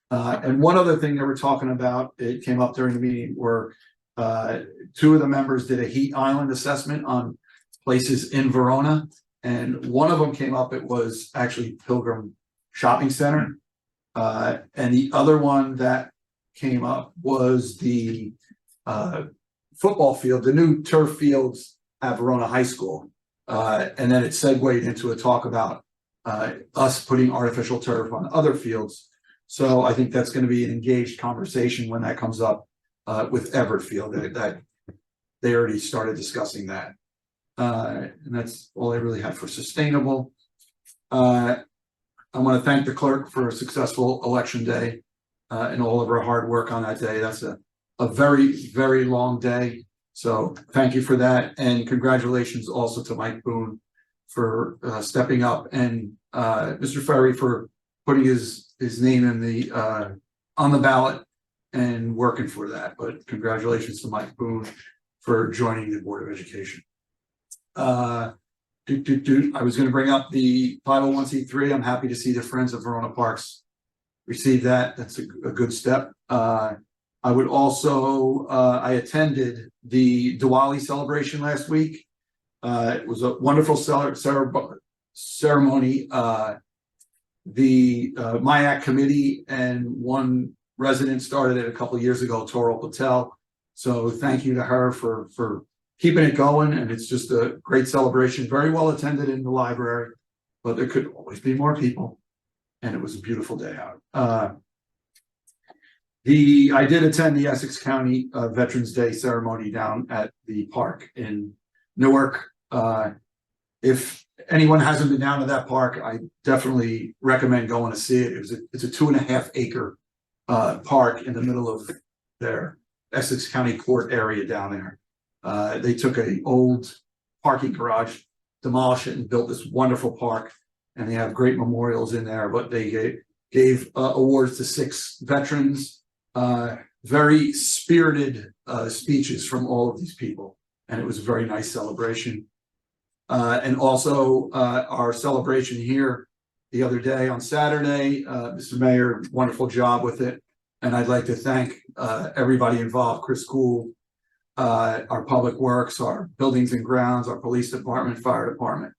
And one other thing they were talking about, it came up during the meeting, were two of the members did a heat island assessment on places in Verona. And one of them came up, it was actually Pilgrim Shopping Center. And the other one that came up was the football field, the new turf fields at Verona High School. And then it segued into a talk about us putting artificial turf on other fields. So I think that's going to be an engaged conversation when that comes up with Everett Field. That they already started discussing that. And that's all I really have for sustainable. I want to thank the clerk for a successful election day and all of her hard work on that day. That's a very, very long day. So thank you for that. And congratulations also to Mike Boone for stepping up, and Mr. Ferry for putting his name in the on the ballot and working for that. But congratulations to Mike Boone for joining the Board of Education. I was going to bring up the 501c3. I'm happy to see the Friends of Verona Parks receive that. That's a good step. I would also, I attended the Diwali celebration last week. It was a wonderful ceremony. The MIAC committee and one resident started it a couple of years ago, Toral Patel. So thank you to her for keeping it going. And it's just a great celebration, very well attended in the library, but there could always be more people. And it was a beautiful day out. I did attend the Essex County Veterans Day ceremony down at the park in Newark. If anyone hasn't been down to that park, I definitely recommend going to see it. It's a 2.5 acre park in the middle of their Essex County Court area down there. They took an old parking garage, demolished it, and built this wonderful park. And they have great memorials in there. But they gave awards to 6 veterans. Very spirited speeches from all of these people, and it was a very nice celebration. And also our celebration here the other day on Saturday, Mr. Mayor, wonderful job with it. And I'd like to thank everybody involved, Chris Gould, our Public Works, our Buildings and Grounds, our Police Department, Fire Department.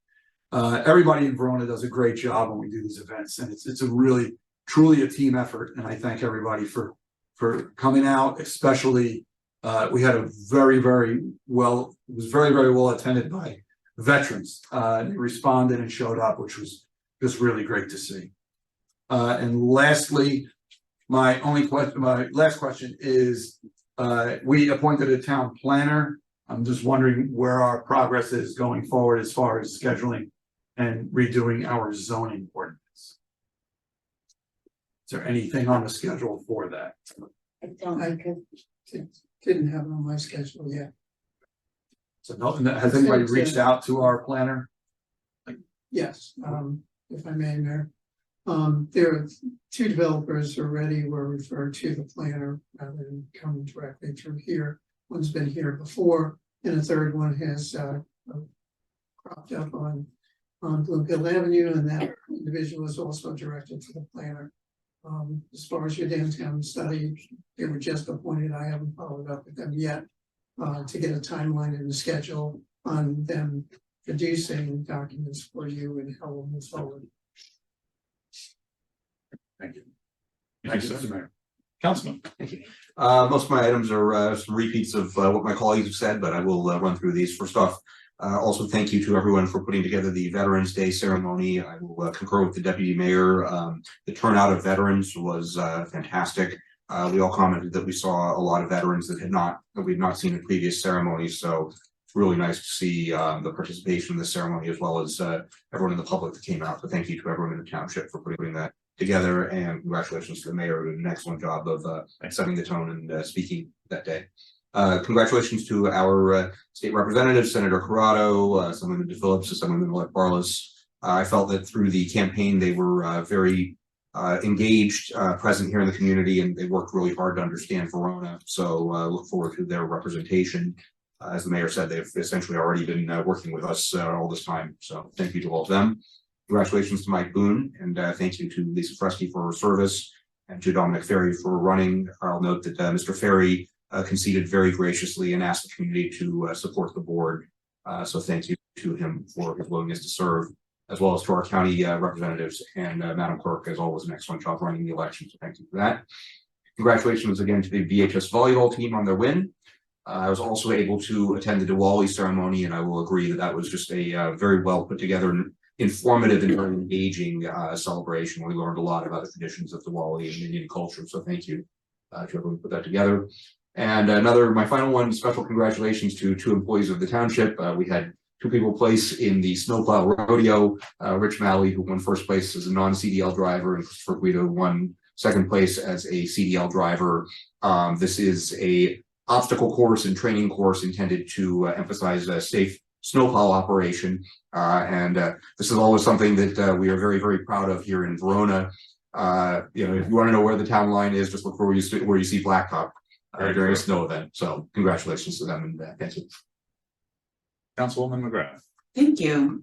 Everybody in Verona does a great job when we do these events, and it's a really, truly a team effort. And I thank everybody for coming out, especially we had a very, very well, it was very, very well attended by veterans. They responded and showed up, which was just really great to see. And lastly, my last question is, we appointed a town planner. I'm just wondering where our progress is going forward as far as scheduling and redoing our zoning ordinance. Is there anything on the schedule for that? I don't think Didn't have it on my schedule yet. So nothing that, has anybody reached out to our planner? Yes, if I may, Mayor. There are two developers already were referred to the planner rather than coming directly through here. One's been here before, and a third one has cropped up on Blue Hill Avenue, and that individual is also directed to the planner. As far as your downtown study, they were just appointed. I haven't followed up with them yet to get a timeline and a schedule on them producing documents for you and how we'll move forward. Thank you. Thank you, Mr. Mayor. Councilman. Thank you. Most of my items are some repeats of what my colleagues have said, but I will run through these. First off, also thank you to everyone for putting together the Veterans Day ceremony. I will concur with the deputy mayor. The turnout of veterans was fantastic. We all commented that we saw a lot of veterans that we've not seen in previous ceremonies. So it's really nice to see the participation in the ceremony, as well as everyone in the public that came out. So thank you to everyone in the township for putting that together, and congratulations to the mayor who did an excellent job of setting the tone and speaking that day. Congratulations to our state representatives, Senator Corrado, Assemblyman DePhillips, Assemblyman Barlas. I felt that through the campaign they were very engaged, present here in the community, and they worked really hard to understand Verona. So look forward to their representation. As the mayor said, they've essentially already been working with us all this time. So thank you to all of them. Congratulations to Mike Boone, and thank you to Lisa Fresky for her service, and to Dominic Ferry for running. I'll note that Mr. Ferry conceded very graciously and asked the community to support the board. So thank you to him for his willingness to serve, as well as to our county representatives, and Madam Clerk, as always, an excellent job running the election. So thank you for that. Congratulations again to the VHS volleyball team on their win. I was also able to attend the Diwali ceremony, and I will agree that that was just a very well put together and informative and very engaging celebration. We learned a lot about the traditions of Diwali and Indian culture. So thank you to everyone who put that together. And my final one, special congratulations to two employees of the township. We had two people place in the snowplow rodeo. Rich Malley, who won first place as a non-CDL driver, and Christopher Guido won second place as a CDL driver. This is a obstacle course and training course intended to emphasize a safe snowplow operation. This is always something that we are very, very proud of here in Verona. If you want to know where the town line is, just look for where you see blacktop during a snow event. So congratulations to them, and thank you. Councilwoman McGrath. Thank you.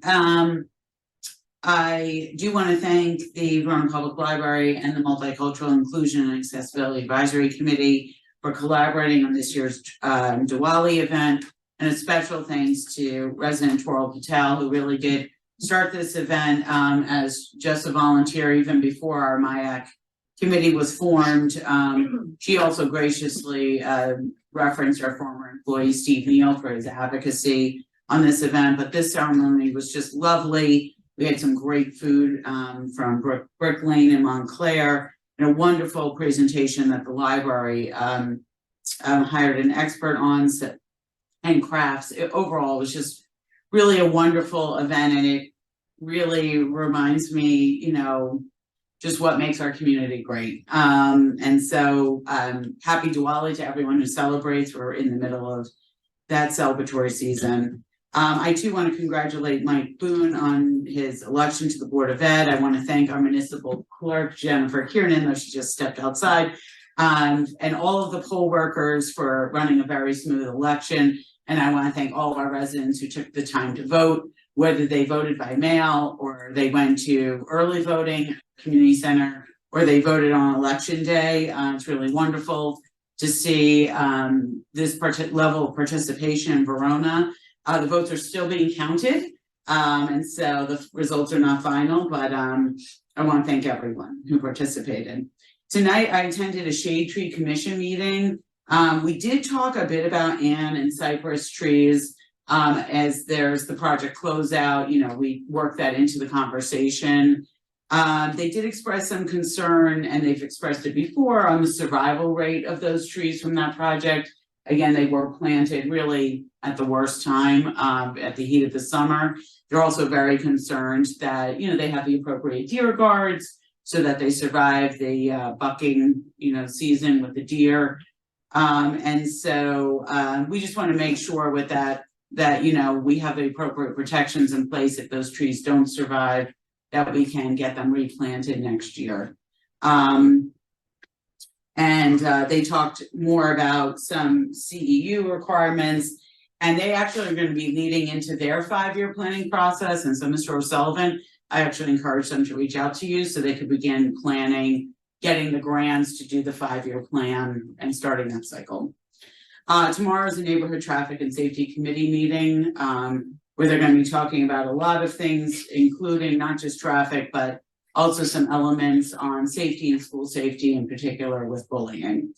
I do want to thank the Verona Public Library and the Multicultural Inclusion and Accessibility Advisory Committee for collaborating on this year's Diwali event. And a special thanks to resident Toral Patel, who really did start this event as just a volunteer even before our MIAC committee was formed. She also graciously referenced our former employee, Steve Neal, for his advocacy on this event. But this ceremony was just lovely. We had some great food from Brick Lane in Montclair, and a wonderful presentation that the library hired an expert on. And crafts. Overall, it was just really a wonderful event, and it really reminds me, just what makes our community great. And so happy Diwali to everyone who celebrates. We're in the middle of that celebratory season. I too want to congratulate Mike Boone on his election to the Board of Ed. I want to thank our municipal clerk, Jennifer Kiernan, though she just stepped outside, and all of the poll workers for running a very smooth election. And I want to thank all of our residents who took the time to vote, whether they voted by mail or they went to early voting at the community center, or they voted on election day. It's really wonderful to see this level of participation in Verona. The votes are still being counted, and so the results are not final, but I want to thank everyone who participated. Tonight, I attended a Shade Tree Commission meeting. We did talk a bit about Ann and cypress trees as there's the project closeout. We worked that into the conversation. They did express some concern, and they've expressed it before, on the survival rate of those trees from that project. Again, they were planted really at the worst time, at the heat of the summer. They're also very concerned that, they have the appropriate deer guards so that they survive the bucking, season with the deer. And so we just want to make sure with that we have the appropriate protections in place if those trees don't survive, that we can get them replanted next year. And they talked more about some CEU requirements, and they actually are going to be leading into their 5-year planning process. And so Mr. O'Sullivan, I actually encouraged them to reach out to you so they could begin planning, getting the grants to do the 5-year plan and starting that cycle. Tomorrow is a neighborhood traffic and safety committee meeting, where they're going to be talking about a lot of things, including not just traffic, but also some elements on safety and school safety, in particular with bullying.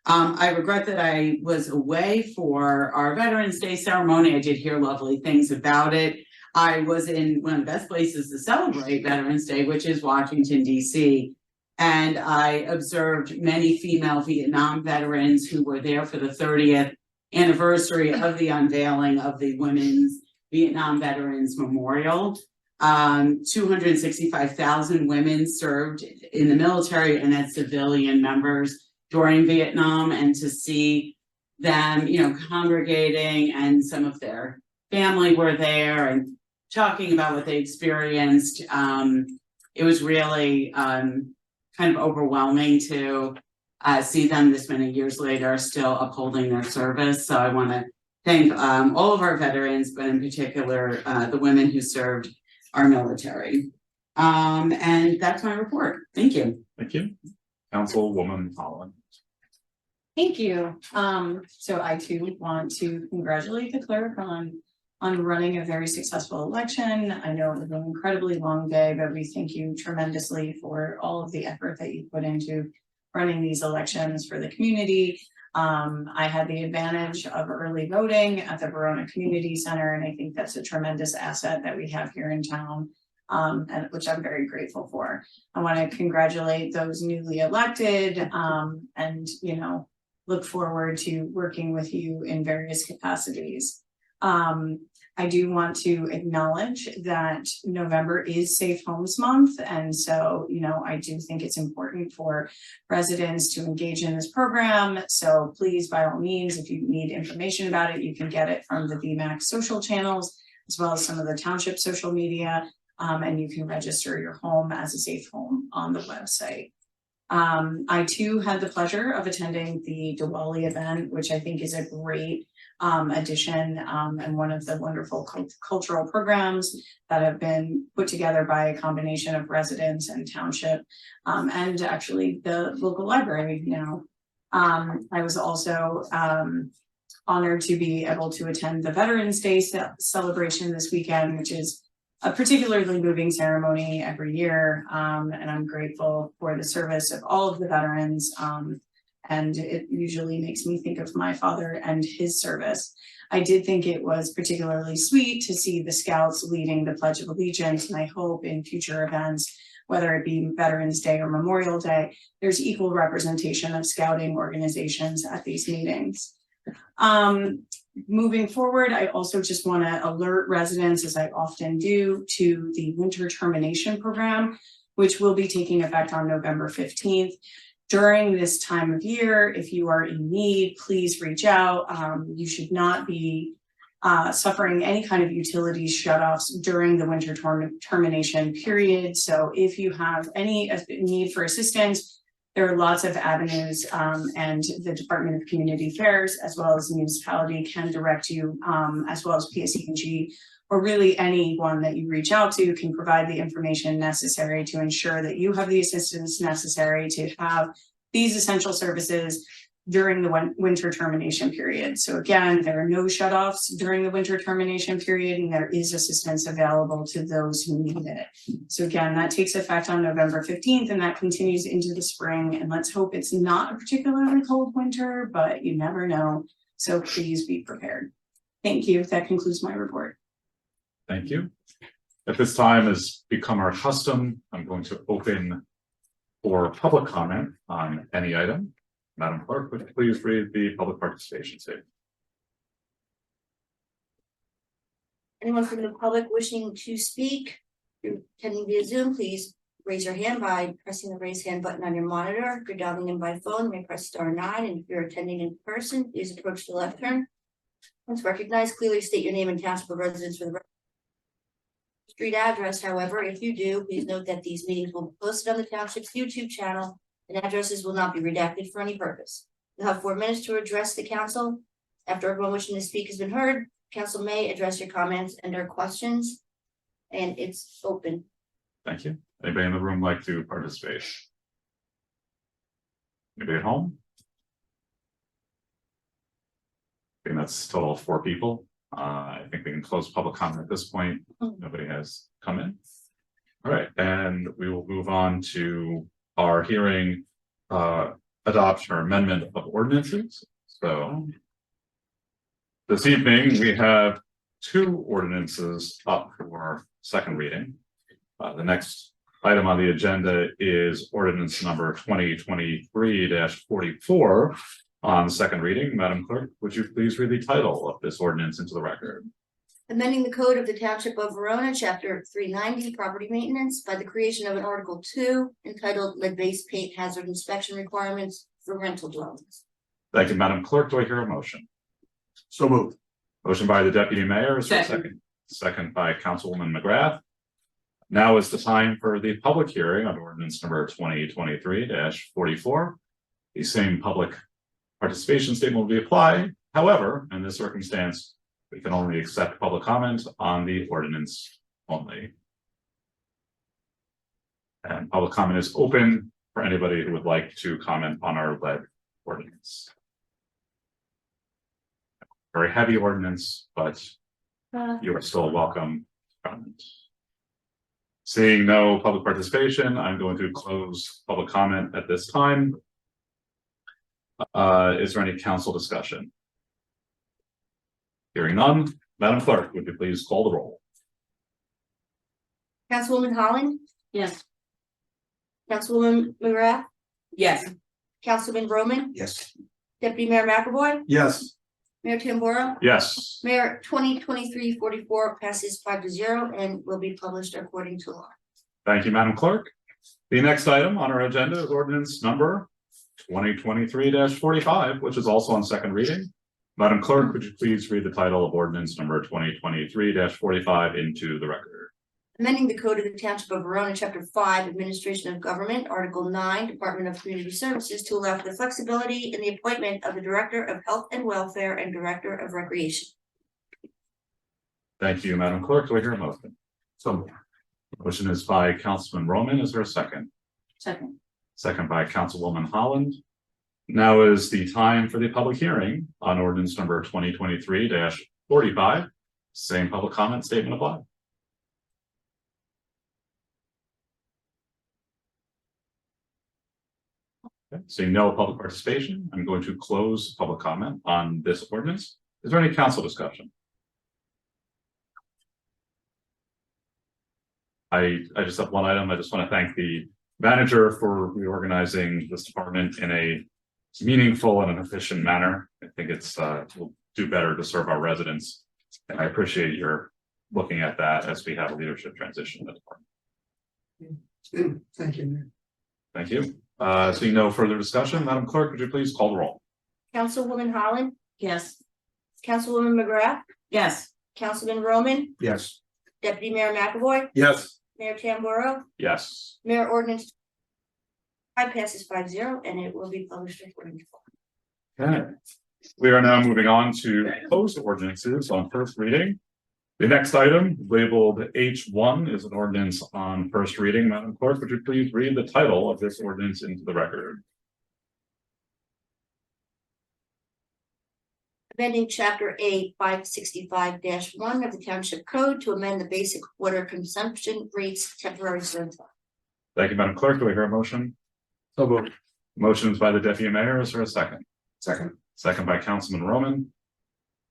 I regret that I was away for our Veterans Day ceremony. I did hear lovely things about it. I was in one of the best places to celebrate Veterans Day, which is Washington, D.C. And I observed many female Vietnam veterans who were there for the 30th anniversary of the unveiling of the Women's Vietnam Veterans Memorial. 265,000 women served in the military and as civilian members during Vietnam, and to see them, congregating, and some of their family were there and talking about what they experienced. It was really kind of overwhelming to see them this many years later still upholding their service. So I want to thank all of our veterans, but in particular the women who served our military. And that's my report. Thank you. Thank you. Councilwoman Holland. Thank you. So I too want to congratulate the clerk on running a very successful election. I know it was an incredibly long day, but we thank you tremendously for all of the effort that you put into running these elections for the community. I had the advantage of early voting at the Verona Community Center, and I think that's a tremendous asset that we have here in town, and which I'm very grateful for. I want to congratulate those newly elected, and look forward to working with you in various capacities. I do want to acknowledge that November is Safe Homes Month. And so, I do think it's important for residents to engage in this program. So please, by all means, if you need information about it, you can get it from the VMAX social channels, as well as some of the township social media. And you can register your home as a safe home on the website. I too had the pleasure of attending the Diwali event, which I think is a great addition, and one of the wonderful cultural programs that have been put together by a combination of residents and township, and actually the local library now. I was also honored to be able to attend the Veterans Day celebration this weekend, which is a particularly moving ceremony every year, and I'm grateful for the service of all of the veterans. And it usually makes me think of my father and his service. I did think it was particularly sweet to see the scouts leading the Pledge of Allegiance, and I hope in future events, whether it be Veterans Day or Memorial Day, there's equal representation of scouting organizations at these meetings. Moving forward, I also just want to alert residents, as I often do, to the winter termination program, which will be taking effect on November 15th. During this time of year, if you are in need, please reach out. You should not be suffering any kind of utilities shutoffs during the winter termination period. So if you have any need for assistance, there are lots of avenues, and the Department of Community Affairs, as well as the municipality, can direct you, as well as PSE&G, or really anyone that you reach out to can provide the information necessary to ensure that you have the assistance necessary to have these essential services during the winter termination period. So again, there are no shutoffs during the winter termination period, and there is assistance available to those who need it. So again, that takes effect on November 15th, and that continues into the spring. And let's hope it's not a particularly cold winter, but you never know. So please be prepared. Thank you. That concludes my report. Thank you. At this time, as become our custom, I'm going to open for public comment on any item. Madam Clerk, would you please read the public participation statement? Anyone from the public wishing to speak, if you're attending via Zoom, please raise your hand by pressing the raise hand button on your monitor. If you're dialing in by phone, you may press *9, and if you're attending in person, please approach the left turn. Once recognized, clearly state your name and township of residence for the record. Street address, however, if you do, please note that these meetings will be posted on the township's YouTube channel, and addresses will not be redacted for any purpose. You'll have 4 minutes to address the council. After everyone wishing to speak has been heard, council may address your comments and or questions, and it's open. Thank you. Anybody in the room like to participate? Anybody at home? I think that's a total of 4 people. I think we can close public comment at this point. Nobody has come in. All right, and we will move on to our hearing, adoption or amendment of ordinances. So this evening, we have 2 ordinances up for second reading. The next item on the agenda is ordinance number 2023-44 on second reading. Madam Clerk, would you please read the title of this ordinance into the record? Amending the code of the Township of Verona, Chapter 390, Property Maintenance, by the creation of an Article 2 entitled Lead-Based Paint Hazard Inspection Requirements for Rental Dwellings. Thank you, Madam Clerk. Do I hear a motion? So moved. Motion by the Deputy Mayor, is there a Second. second? Second by Councilwoman McGrath. Now is the time for the public hearing on ordinance number 2023-44. The same public participation statement will be applied. However, in this circumstance, we can only accept public comment on the ordinance only. And public comment is open for anybody who would like to comment on our lead ordinance. Very heavy ordinance, but you are still welcome to comment. Seeing no public participation, I'm going to close public comment at this time. Is there any council discussion? Hearing none, Madam Clerk, would you please call the roll? Councilwoman Holland, Yes. Councilwoman McGrath, Yes. Councilman Roman, Yes. Deputy Mayor McAvoy, Yes. Mayor Tamboro. Yes, Mayor, 2023-44 passes 5-0 and will be published according to law. thank you, Madam Clerk. The next item on our agenda is ordinance number 2023-45, which is also on second reading. Madam Clerk, would you please read the title of ordinance number 2023-45 into the record? Amending the code of the Township of Verona, Chapter 5, Administration of Government, Article 9, Department of Community Services, to allow for the flexibility in the appointment of the Director of Health and Welfare and Director of Recreation. Thank you, Madam Clerk. Do I hear a motion? So, motion is by Councilman Roman. Is there a second? Second. Second by Councilwoman Holland. Now is the time for the public hearing on ordinance number 2023-45. Same public comment statement applied. Okay, seeing no public participation, I'm going to close public comment on this ordinance. Is there any council discussion? I just have one item. I just want to thank the manager for reorganizing this department in a meaningful and an efficient manner. I think it's will do better to serve our residents. And I appreciate your looking at that as we have a leadership transition in the department. Thank you, Mayor. Thank you. Seeing no further discussion, Madam Clerk, would you please call the roll? Councilwoman Holland, Yes. Councilwoman McGrath, Yes. Councilman Roman, Yes. Deputy Mayor McAvoy, Yes. Mayor Tamboro, Yes. Mayor Ordinance 5 passes 5-0 and it will be published according to law. Okay. We are now moving on to proposed ordinances on first reading. The next item labeled H1 is an ordinance on first reading. Madam Clerk, would you please read the title of this ordinance into the record? Amending Chapter A 565-1 of the Township Code to amend the basic water consumption rates temporary surcharge. Thank you, Madam Clerk. Do I hear a motion? So moved. Motions by the Deputy Mayor. Is there a second? Second. Second by Councilman Roman.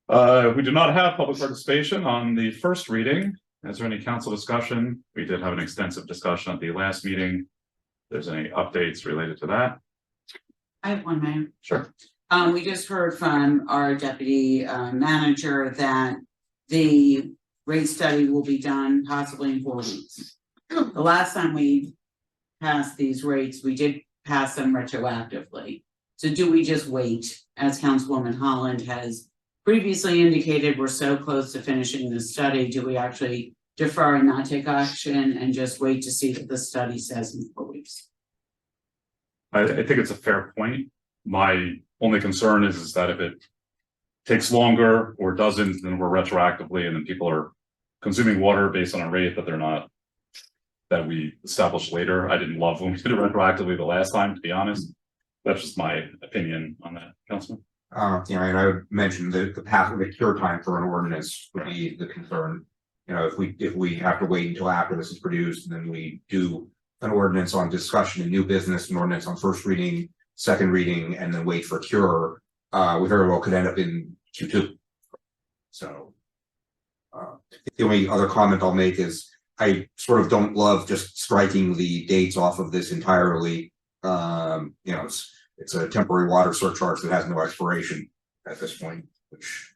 We do not have public participation on the first reading. Is there any council discussion? We did have an extensive discussion at the last meeting. If there's any updates related to that? I have one, Mayor. Sure. We just heard from our deputy manager that the rate study will be done possibly in 4 weeks. The last time we passed these rates, we did pass them retroactively. So do we just wait, as Councilwoman Holland has previously indicated, we're so close to finishing the study, do we actually defer and not take action and just wait to see what the study says in 4 weeks? I think it's a fair point. My only concern is that if it takes longer or doesn't, then we're retroactively, and then people are consuming water based on a rate that they're not, that we established later. I didn't love when we did it retroactively the last time, to be honest. That's just my opinion on that, Councilman. And I would mention that the path of the cure time for an ordinance would be the concern. If we have to wait until after this is produced, and then we do an ordinance on discussion and new business, an ordinance on first reading, second reading, and then wait for cure, we very well could end up in Q2. So the only other comment I'll make is I sort of don't love just striking the dates off of this entirely. It's a temporary water surcharge that has no expiration at this point, which,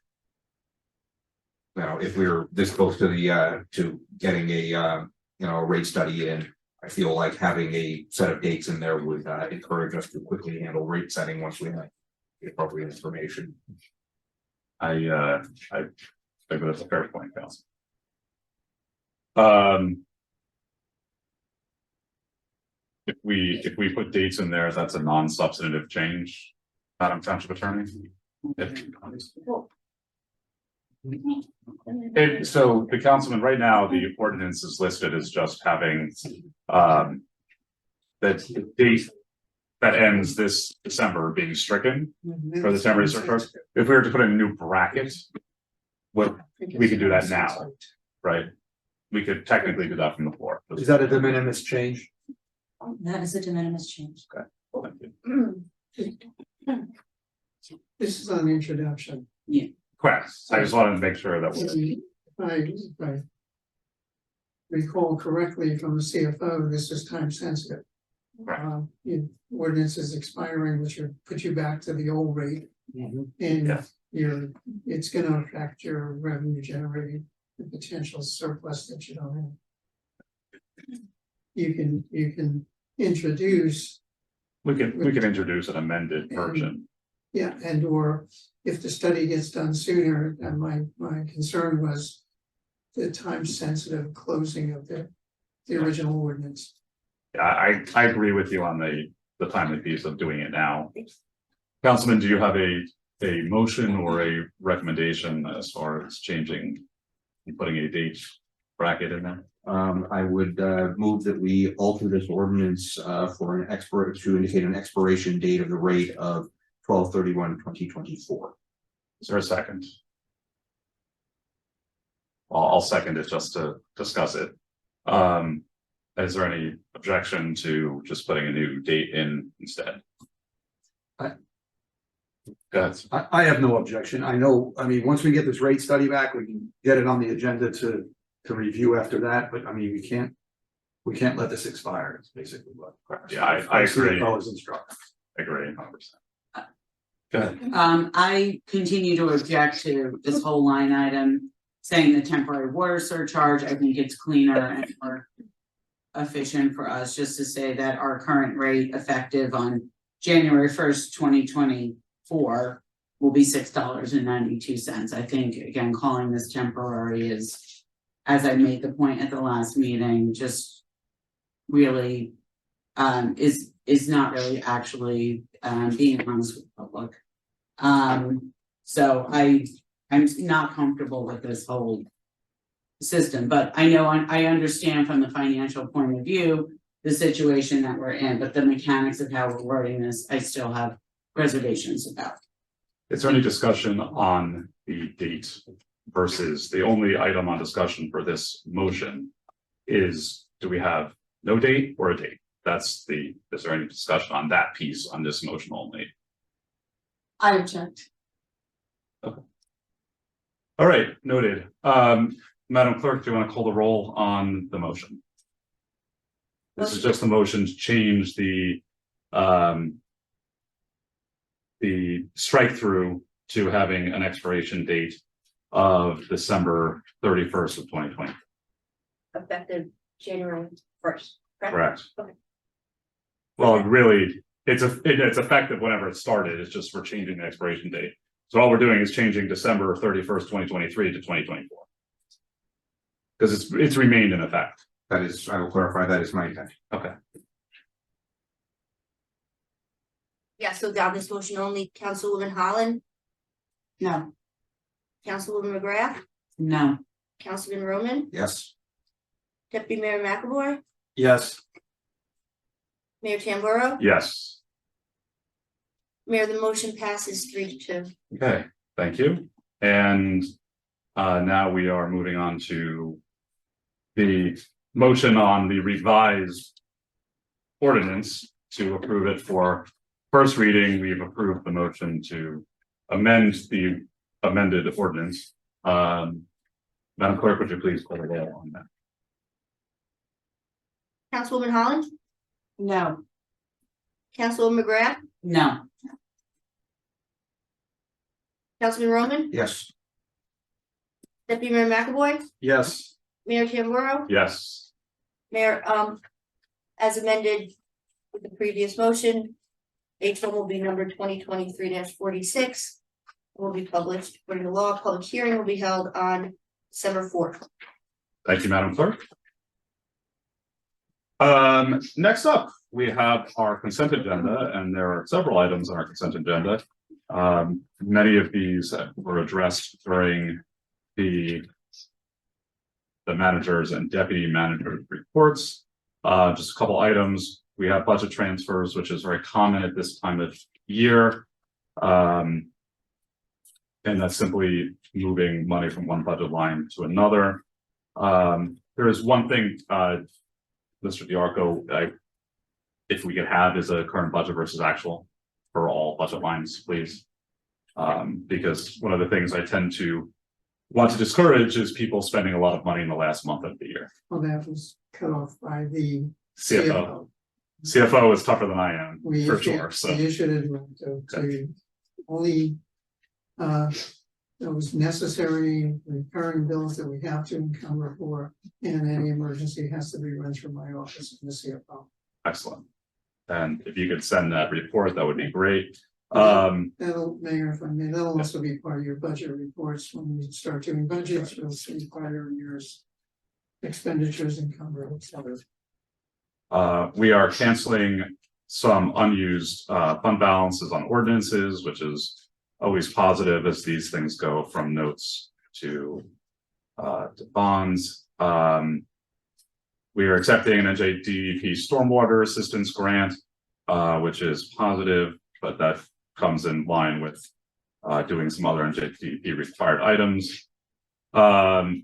if we're this close to the to getting a rate study in, I feel like having a set of dates in there would encourage us to quickly handle rate setting once we have the appropriate information. I think that's a fair point, Council. If we put dates in there, that's a non-substantive change, Madam Township Attorney. So the councilman, right now, the ordinance is listed as just having that date that ends this December being stricken for the temporary surcharge. If we were to put in a new bracket, we could do that now, right? We could technically do that from the floor. Is that a de minimis change? That is a de minimis change. Okay. Thank you. This is on the introduction. Correct. I just wanted to make sure that If I recall correctly from the CFO, this is time sensitive. Right. Ordinance is expiring, which would put you back to the old rate. And Yes. it's gonna affect your revenue generating, the potential surplus that you don't have. You can introduce. we can introduce an amended version. Yeah, and or if the study gets done sooner, and my concern was the time sensitive closing of the original ordinance. Yeah, I agree with you on the timely piece of doing it now. Councilman, do you have a motion or a recommendation as far as changing and putting a date bracket in there? I would move that we alter this ordinance for to indicate an expiration date of the rate of 12/31/2024. Is there a second? I'll second it just to discuss it. Is there any objection to just putting a new date in instead? Go ahead. I have no objection. I mean, once we get this rate study back, we can get it on the agenda to review after that, but I mean, we can't let this expire. It's basically what. Yeah, I agree. CFO is instructed. I agree 100%. Go ahead. I continue to object to this whole line item saying the temporary water surcharge. I think it's cleaner and more efficient for us just to say that our current rate effective on January 1st, 2024 will be $6.92. I think, again, calling this temporary is, as I made the point at the last meeting, just really is not really actually being honest with the public. So I'm not comfortable with this whole system, but I know I understand from the financial point of view the situation that we're in, but the mechanics of how we're wording this, I still have reservations about. Is there any discussion on the date versus the only item on discussion for this motion is, do we have no date or a date? Is there any discussion on that piece on this motion only? I object. Okay. All right, noted. Madam Clerk, do you want to call the roll on the motion? This is just a motion to change the the strike through to having an expiration date of December 31st of 2020. Effective January 1st. Correct. Okay. Well, really, it's effective whenever it started. It's just we're changing the expiration date. So all we're doing is changing December 31st, 2023 to 2024. Because it's remained in effect. That is, I will clarify, that is my intent. Okay. Yeah, so on this motion only, Councilwoman Holland, No. Councilwoman McGrath, No. Councilman Roman, Yes. Deputy Mayor McAvoy, Yes. Mayor Tamboro. Yes. Mayor, the motion passes 3-2. Okay, thank you. And now we are moving on to the motion on the revised ordinance to approve it for first reading. We've approved the motion to amend the amended ordinance. Madam Clerk, would you please call the roll on that? Councilwoman Holland, No. Councilwoman McGrath, No. Councilman Roman, Yes. Deputy Mayor McAvoy, Yes. Mayor Tamboro. Yes. Mayor, as amended with the previous motion, H1 will be number 2023-46. Will be published according to law. Public hearing will be held on December 4th. Thank you, Madam Clerk. Next up, we have our consent agenda, and there are several items on our consent agenda. Many of these were addressed during the managers and deputy managers reports. Just a couple items. We have budget transfers, which is very common at this time of year. And that's simply moving money from one budget line to another. There is one thing, Mr. DiArco, if we could have is a current budget versus actual for all budget lines, please. Because one of the things I tend to want to discourage is people spending a lot of money in the last month of the year. Well, that was cut off by the CFO. CFO is tougher than I am, We for issued- sure, so. We issued it to only those necessary recurring bills that we have to encumber for, and any emergency has to be run through my office and the CFO. Excellent. And if you could send that report, that would be great. That'll, Mayor, if I may, that'll also be part of your budget reports. When we start doing budgets, you'll see prior years expenditures encumbered, et cetera. We are canceling some unused fund balances on ordinances, which is always positive as these things go from notes to bonds. We are accepting an NJDEP stormwater assistance grant, which is positive, but that comes in line with doing some other NJDEP required items.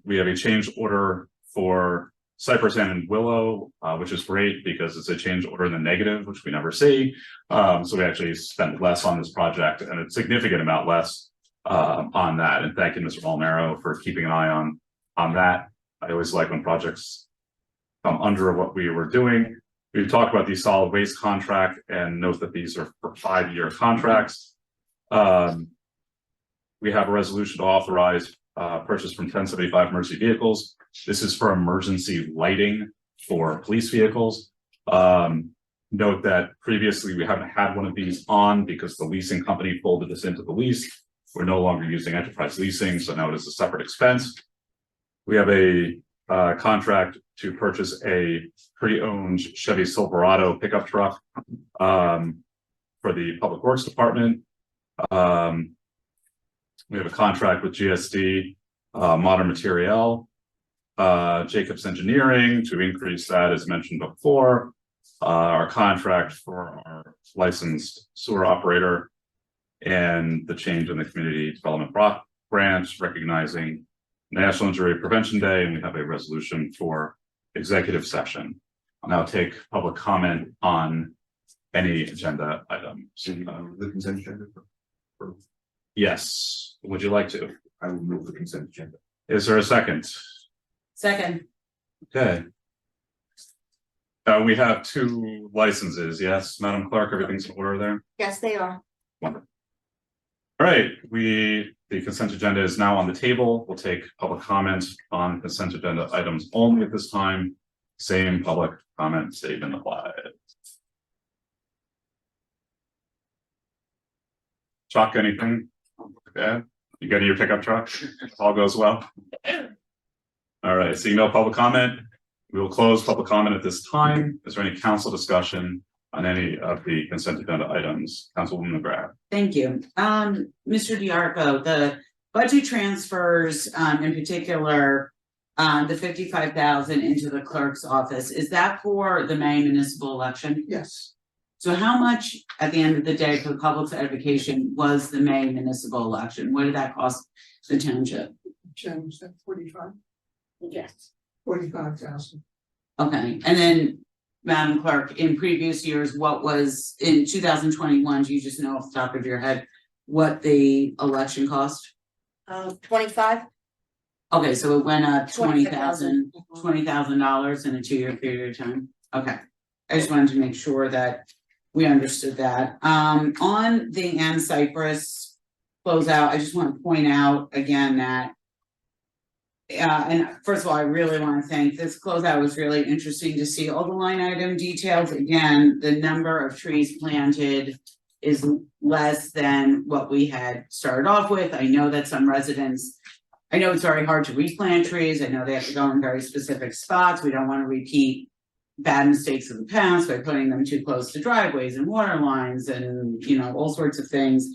We have a change order for Cypress and Willow, which is great because it's a change order in the negative, which we never see. So we actually spent less on this project and a significant amount less on that. And thank you, Mr. Palmero, for keeping an eye on that. I always like when projects come under what we were doing. We've talked about the solid waste contract and note that these are for 5-year contracts. We have a resolution to authorize purchase from 1075 emergency vehicles. This is for emergency lighting for police vehicles. Note that previously we haven't had one of these on because the leasing company folded this into the lease. We're no longer using enterprise leasing, so now it is a separate expense. We have a contract to purchase a pre-owned Chevy Silverado pickup truck for the Public Works Department. We have a contract with GSD Modern Material, Jacobs Engineering to increase that as mentioned before. Our contract for our licensed sewer operator and the change in the community development branch recognizing National Injury Prevention Day, and we have a resolution for executive session. I'll now take public comment on any agenda item. The consent agenda. Yes, would you like to? I will move the consent agenda. Is there a second? Second. Okay. We have 2 licenses, yes, Madam Clerk, everything's in order there? Yes, they are. Wonderful. All right, the consent agenda is now on the table. We'll take public comment on consent agenda items only at this time. Same public comment statement applied. Chuck, anything? Yeah, you getting your pickup truck? All goes well. All right, seeing no public comment, we will close public comment at this time. Is there any council discussion on any of the consent agenda items? Councilwoman McGrath. Thank you. Mr. Diarco, the budget transfers, in particular, the 55,000 into the clerk's office, is that for the May municipal election? Yes, So how much, at the end of the day, for the public's edification, was the May municipal election? What did that cost the township? Jen, was that 45? Yes. 45,000. Okay, and then, Madam Clerk, in previous years, what was, in 2021, do you just know off the top of your head what the election cost? 25. Okay, so it went up $20,000. $20,000 in a 2-year period of time. Okay, I just wanted to make sure that we understood that. On the Ann Cypress closeout, I just want to point out again that. And first of all, I really want to thank this closeout. Was really interesting to see all the line item details. Again, the number of trees planted is less than what we had started off with. I know that some residents, I know it's very hard to replant trees. I know they have to go in very specific spots. We don't want to repeat bad mistakes of the past by putting them too close to driveways and water lines and, you know, all sorts of things.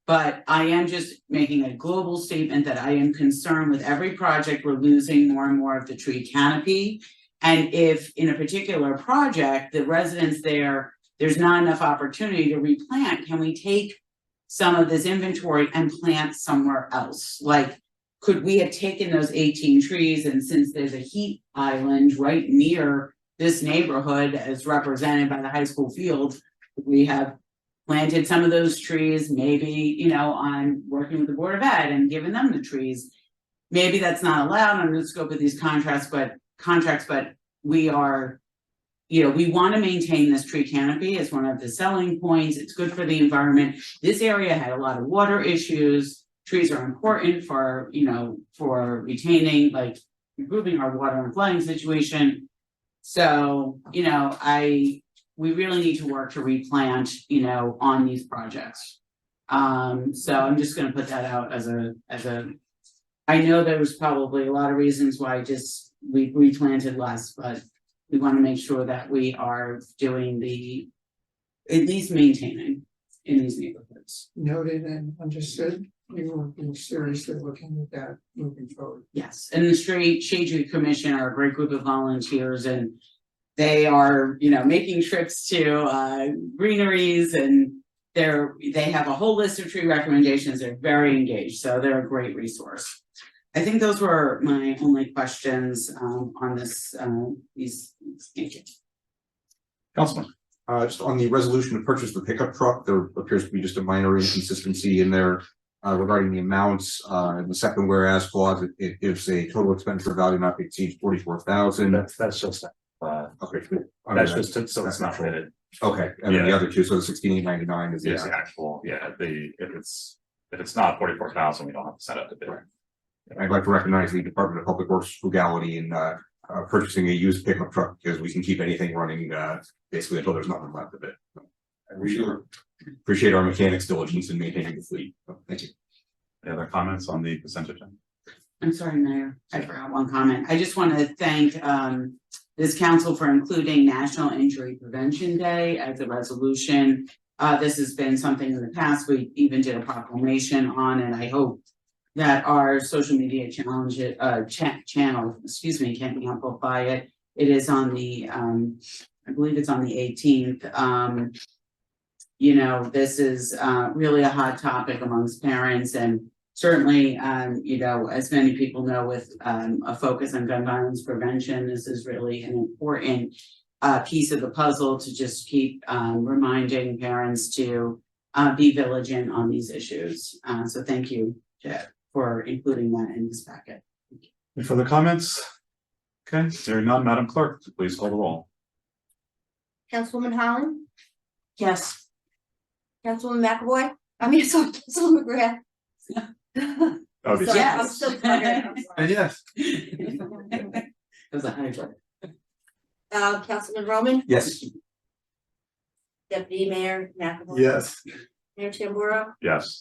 But I am just making a global statement that I am concerned with every project, we're losing more and more of the tree canopy. And if in a particular project, the residents there's not enough opportunity to replant, can we take some of this inventory and plant somewhere else? Like, could we have taken those 18 trees, and since there's a heat island right near this neighborhood as represented by the high school field, we have planted some of those trees, maybe, you know, on working with the Board of Ed and giving them the trees. Maybe that's not allowed under the scope of these contracts, but we are, you know, we want to maintain this tree canopy as one of the selling points. It's good for the environment. This area had a lot of water issues. Trees are important for, you know, for retaining, like improving our water and flooding situation. So, you know, we really need to work to replant, you know, on these projects. So I'm just gonna put that out as a, I know there was probably a lot of reasons why we replanted less, but we want to make sure that we are doing at least maintaining in these neighborhoods. Noted and understood. We will be seriously looking at that moving forward. Yes, and the Shade Tree Commission are a great group of volunteers, and they are, you know, making trips to greeneries, and they have a whole list of tree recommendations. They're very engaged, so they're a great resource. I think those were my only questions on this. Thank you. Councilman. Just on the resolution to purchase the pickup truck, there appears to be just a minor inconsistency in there regarding the amounts. In the second whereas clause, it gives a total expenditure value not to exceed 44,000. That's just Okay. that's just so it's not related. Okay, and then the other two, so the 16,899 is Is the actual, if it's not 44,000, we don't have to set up the bid. I'd like to recognize the Department of Public Works frugality in purchasing a used pickup truck, because we can keep anything running basically until there's nothing left of it. We appreciate our mechanics' diligence in maintaining the fleet. Thank you. Any other comments on the consent agenda? I'm sorry, Mayor, I forgot one comment. I just want to thank this council for including National Injury Prevention Day as a resolution. This has been something in the past, we even did a proclamation on, and I hope that our social media channel, can amplify it. It is on the, I believe it's on the 18th. You know, this is really a hot topic amongst parents, and certainly, you know, as many people know, with a focus on gun violence prevention, this is really an important piece of the puzzle to just keep reminding parents to be vigilant on these issues. So thank you, Jeff, for including that in this packet. Any further comments? Okay, hearing none, Madam Clerk, please call the roll. Councilwoman Holland, Yes. Councilwoman McAvoy, Sorry, Councilman McGrath. Okay. Sorry, I'm Yes. still tired. I'm sorry. Yes. It was a highlight. Councilman Roman, Yes. Deputy Mayor McAvoy. Yes. Mayor Tamboro. Yes.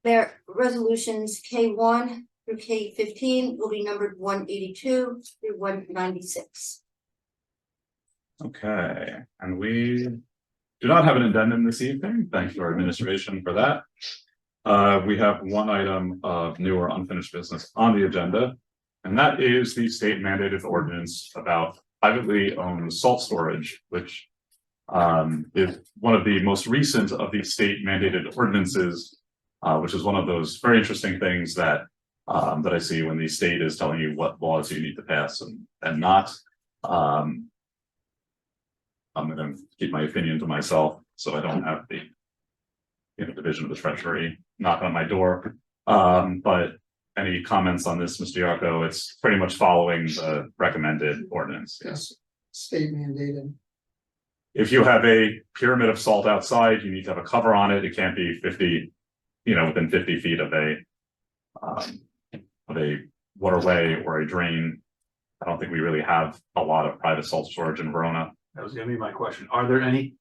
Their resolutions K1 through K15 will be numbered 182 through 196. Okay, and we do not have an addendum this evening. Thank you, our administration, for that. We have one item of new or unfinished business on the agenda, and that is the state mandated ordinance about privately owned salt storage, which is one of the most recent of the state mandated ordinances, which is one of those very interesting things that I see when the state is telling you what laws you need to pass and not. I'm gonna keep my opinion to myself, so I don't have the division of the treasury knocking on my door. But any comments on this, Mr. Yarko? It's pretty much following the recommended ordinance. Yes. State mandated. If you have a pyramid of salt outside, you need to have a cover on it. It can't be 50, within 50 feet of a waterway or a drain. I don't think we really have a lot of private salt storage in Verona. That was gonna be my question. Are there any?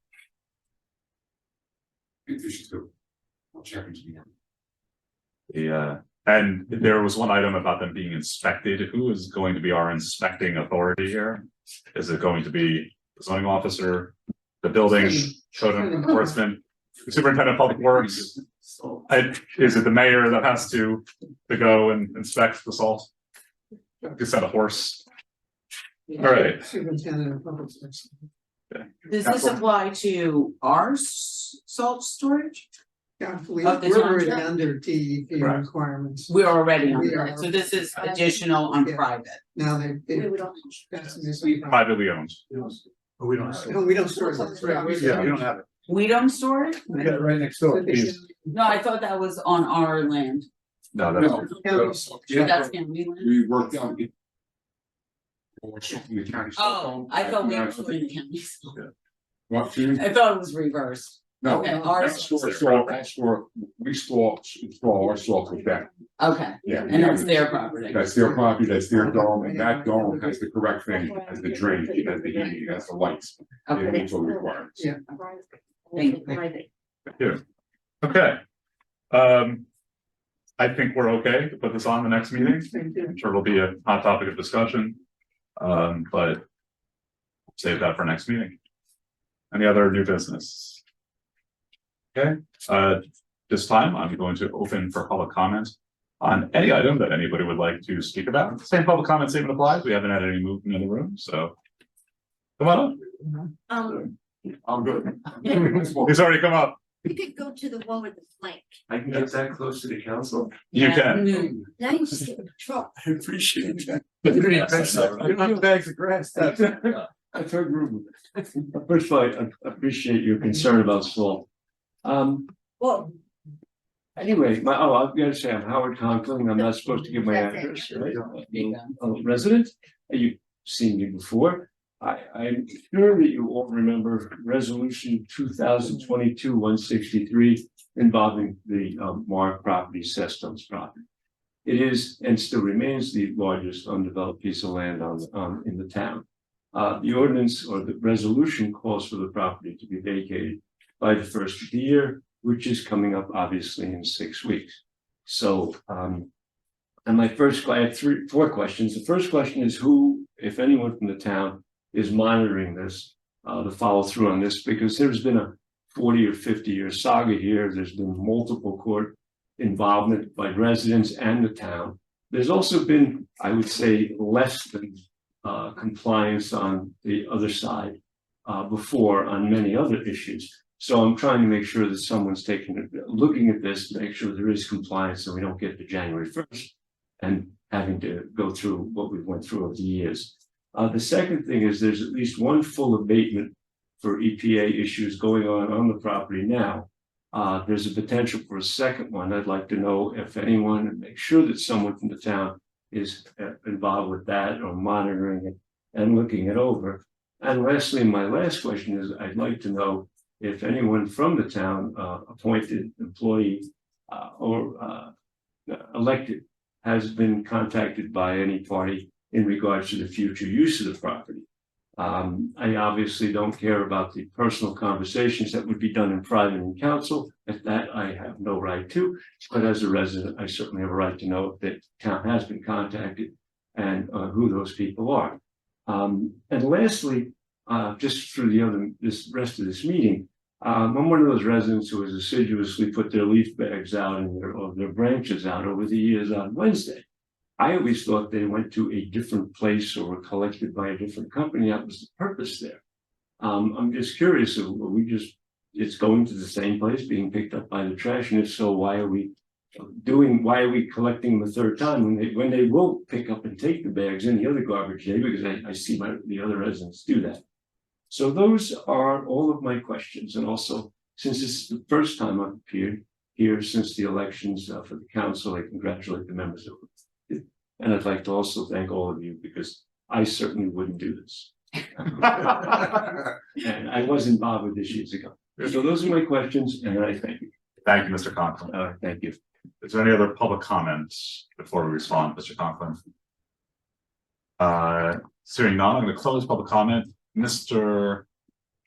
And there was one item about them being inspected. Who is going to be our inspecting authority here? Is it going to be the zoning officer, the building code enforcement, superintendent of public works? Is it the mayor that has to go and inspect the salt? Is that a horse? All right. Superintendent of public works. Does this apply to our salt storage? Yeah, Of the we're already township? under DEP Correct. requirements. We're already on We that, are. so this is additional on Yeah. private. Now they. We don't. That's this. Privately owned. Oh, we don't have it. No, we don't store it. Right. Yeah, we don't have it. We don't store it? We got it right next door. No, I thought that was on our land. No, that's. That's county land. We worked out. Oh, I thought we were storing the county. What, you? I thought it was reversed. No, Okay, ours. that's store, we store our salt with that, Okay, yeah. and that's their property. That's their property, that's their dome, and that dome has the correct thing, has the drain, it has the heating, it has the lights. It Okay, meets all the requirements. Yeah. thank you. Private. Thank you. Okay. I think we're okay to put this on the next meeting. I'm sure it'll be a hot topic of discussion. But save that for next meeting. Any other new business? Okay, this time I'm going to open for public comment on any item that anybody would like to speak about. Same public comment statement applies. We haven't had any movement in the room, so come on up. I'm good. He's already come up. You could go to the one with the flank. I can get that close to the council. You Yeah. can. Mm. Now you just get in trouble. I appreciate that. You don't have bags of grass. I've heard rumors. First of all, I appreciate your concern about salt. Well, Anyway, I've got to say, I'm Howard Conklin. I'm not supposed to give my That's it. address, right? I'm a resident. You've seen me before. I'm sure that you all remember resolution 2022-163 involving the Mark property, Sestom's property. It is and still remains the largest undeveloped piece of land in the town. The ordinance or the resolution calls for the property to be vacated by the first of the year, which is coming up obviously in 6 weeks. So, and I have 4 questions. The first question is who, if anyone from the town, is monitoring this, the follow through on this, because there's been a 40 or 50-year saga here. There's been multiple court involvement by residents and the town. There's also been, I would say, less than compliance on the other side before on many other issues. So I'm trying to make sure that someone's looking at this to make sure there is compliance so we don't get to January 1st and having to go through what we went through over the years. The second thing is there's at least one full abatement for EPA issues going on the property now. There's a potential for a second one. I'd like to know if anyone, and make sure that someone from the town is involved with that or monitoring it and looking it over. And lastly, my last question is I'd like to know if anyone from the town, appointed employee, or elected has been contacted by any party in regards to the future use of the property. I obviously don't care about the personal conversations that would be done in private in council. At that, I have no right to, but as a resident, I certainly have a right to know that town has been contacted and who those people are. And lastly, just for this rest of this meeting, I'm one of those residents who has assiduously put their leaf bags out and their branches out over the years on Wednesday. I always thought they went to a different place or were collected by a different company. That was the purpose there. I'm just curious, it's going to the same place, being picked up by the trash, and if so, why are we collecting them a third time when they will pick up and take the bags in the other garbage day, because I see the other residents do that. So those are all of my questions, and also, since this is the first time I've appeared here since the elections for the council, I congratulate the members of it. And I'd like to also thank all of you, because I certainly wouldn't do this. And I was involved with this years ago. So those are my questions, and I thank you. Thank you, Mr. Conklin. Thank you. Is there any other public comments before we respond, Mr. Conklin? Seeing none, I'm going to close public comment. Mr.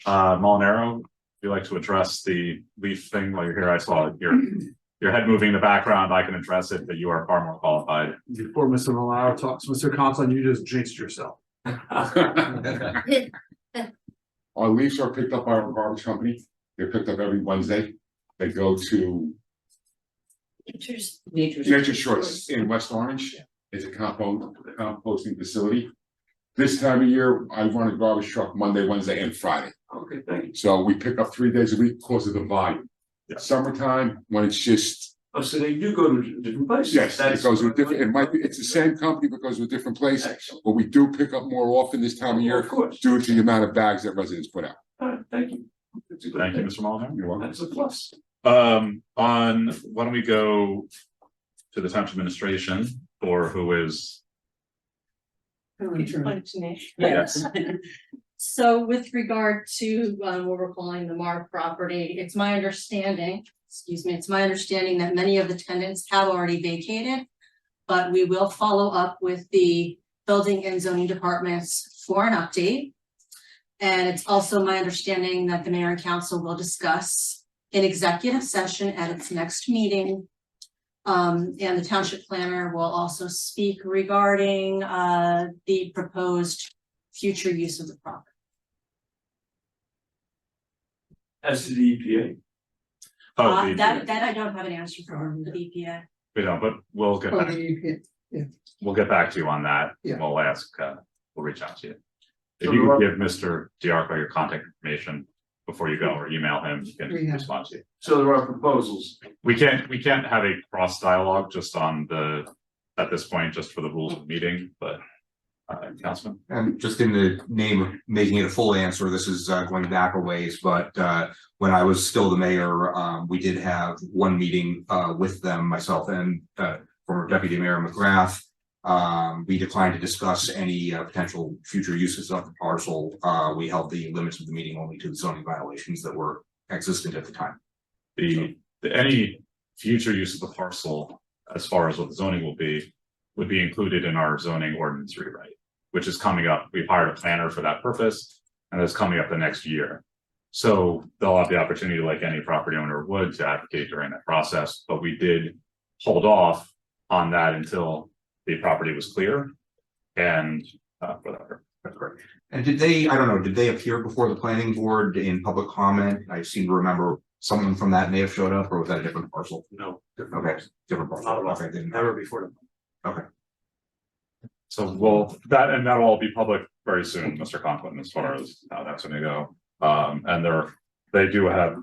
Molinaro, if you'd like to address the leaf thing while you're here, I saw your head moving in the background. I can address it, but you are far more qualified. Before Mr. Malauer talks, Mr. Conklin, you just jinxed yourself. Our leaves are picked up by our garbage company. They're picked up every Wednesday. They go to Nature's Choice in West Orange. It's a composting facility. This time of year, I run a garbage truck Monday, Wednesday, and Friday. Okay, thank you. So we pick up 3 days a week because of the volume. Yeah. Summertime, when it's just. Oh, so they do go to different places? Yes, it goes to a different, it might be, it's the same company, but goes to a different place. Excellent. But we do pick up more often this time of year. Of course. Due to the amount of bags that residents put out. Thank you. Thank you, Mr. Molinaro. You're welcome. That's a plus. Why don't we go to the township administration, or who is? Yes. So with regard to what we're calling the Mark property, it's my understanding that many of the tenants have already vacated, but we will follow up with the building and zoning departments for an update. And it's also my understanding that the mayor and council will discuss in executive session at its next meeting. And the township planner will also speak regarding the proposed future use of the property. As to the EPA. That I don't have an answer for the EPA. We don't, but we'll get back. We'll get back to you on that. Yeah. We'll ask, we'll reach out to you. If you could give Mr. Diarco your contact information before you go, or email him, he can respond to you. So there are proposals. We can't have a cross dialogue just on at this point, just for the rules of the meeting, but Councilman? And just in the name of making it a full answer, this is going back a ways, but when I was still the mayor, we did have one meeting with them, myself and former Deputy Mayor McGrath. We declined to discuss any potential future uses of the parcel. We held the limits of the meeting only to the zoning violations that were existent at the time. Any future use of the parcel, as far as what the zoning will be, would be included in our zoning ordinance rewrite, which is coming up. We've hired a planner for that purpose, and it's coming up the next year. So they'll have the opportunity, like any property owner would, to advocate during that process. But we did hold off on that until the property was clear, and for that purpose. That's correct. And did they appear before the planning board in public comment? I seem to remember someone from that may have showed up, or was that a different parcel? No. Okay, different parcel. Okay, Never before them. Okay. So that'll all be public very soon, Mr. Conklin, as far as how that's gonna go. And they do have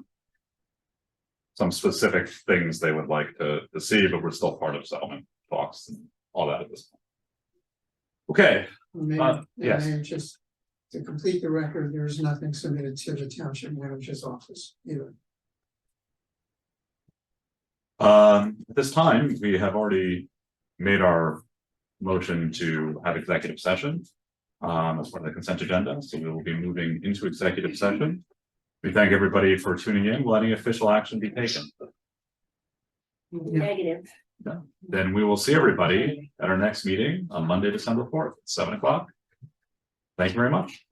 some specific things they would like to see, but we're still part of settlement talks and all that at this point. Okay. Yes. Just to complete the record, there's nothing submitted to the township manager's office either. At this time, we have already made our motion to have executive session as part of the consent agenda. So we will be moving into executive session. We thank everybody for tuning in. Will any official action be taken? Negative. Then we will see everybody at our next meeting on Monday, December 4th, at 7 o'clock. Thank you very much.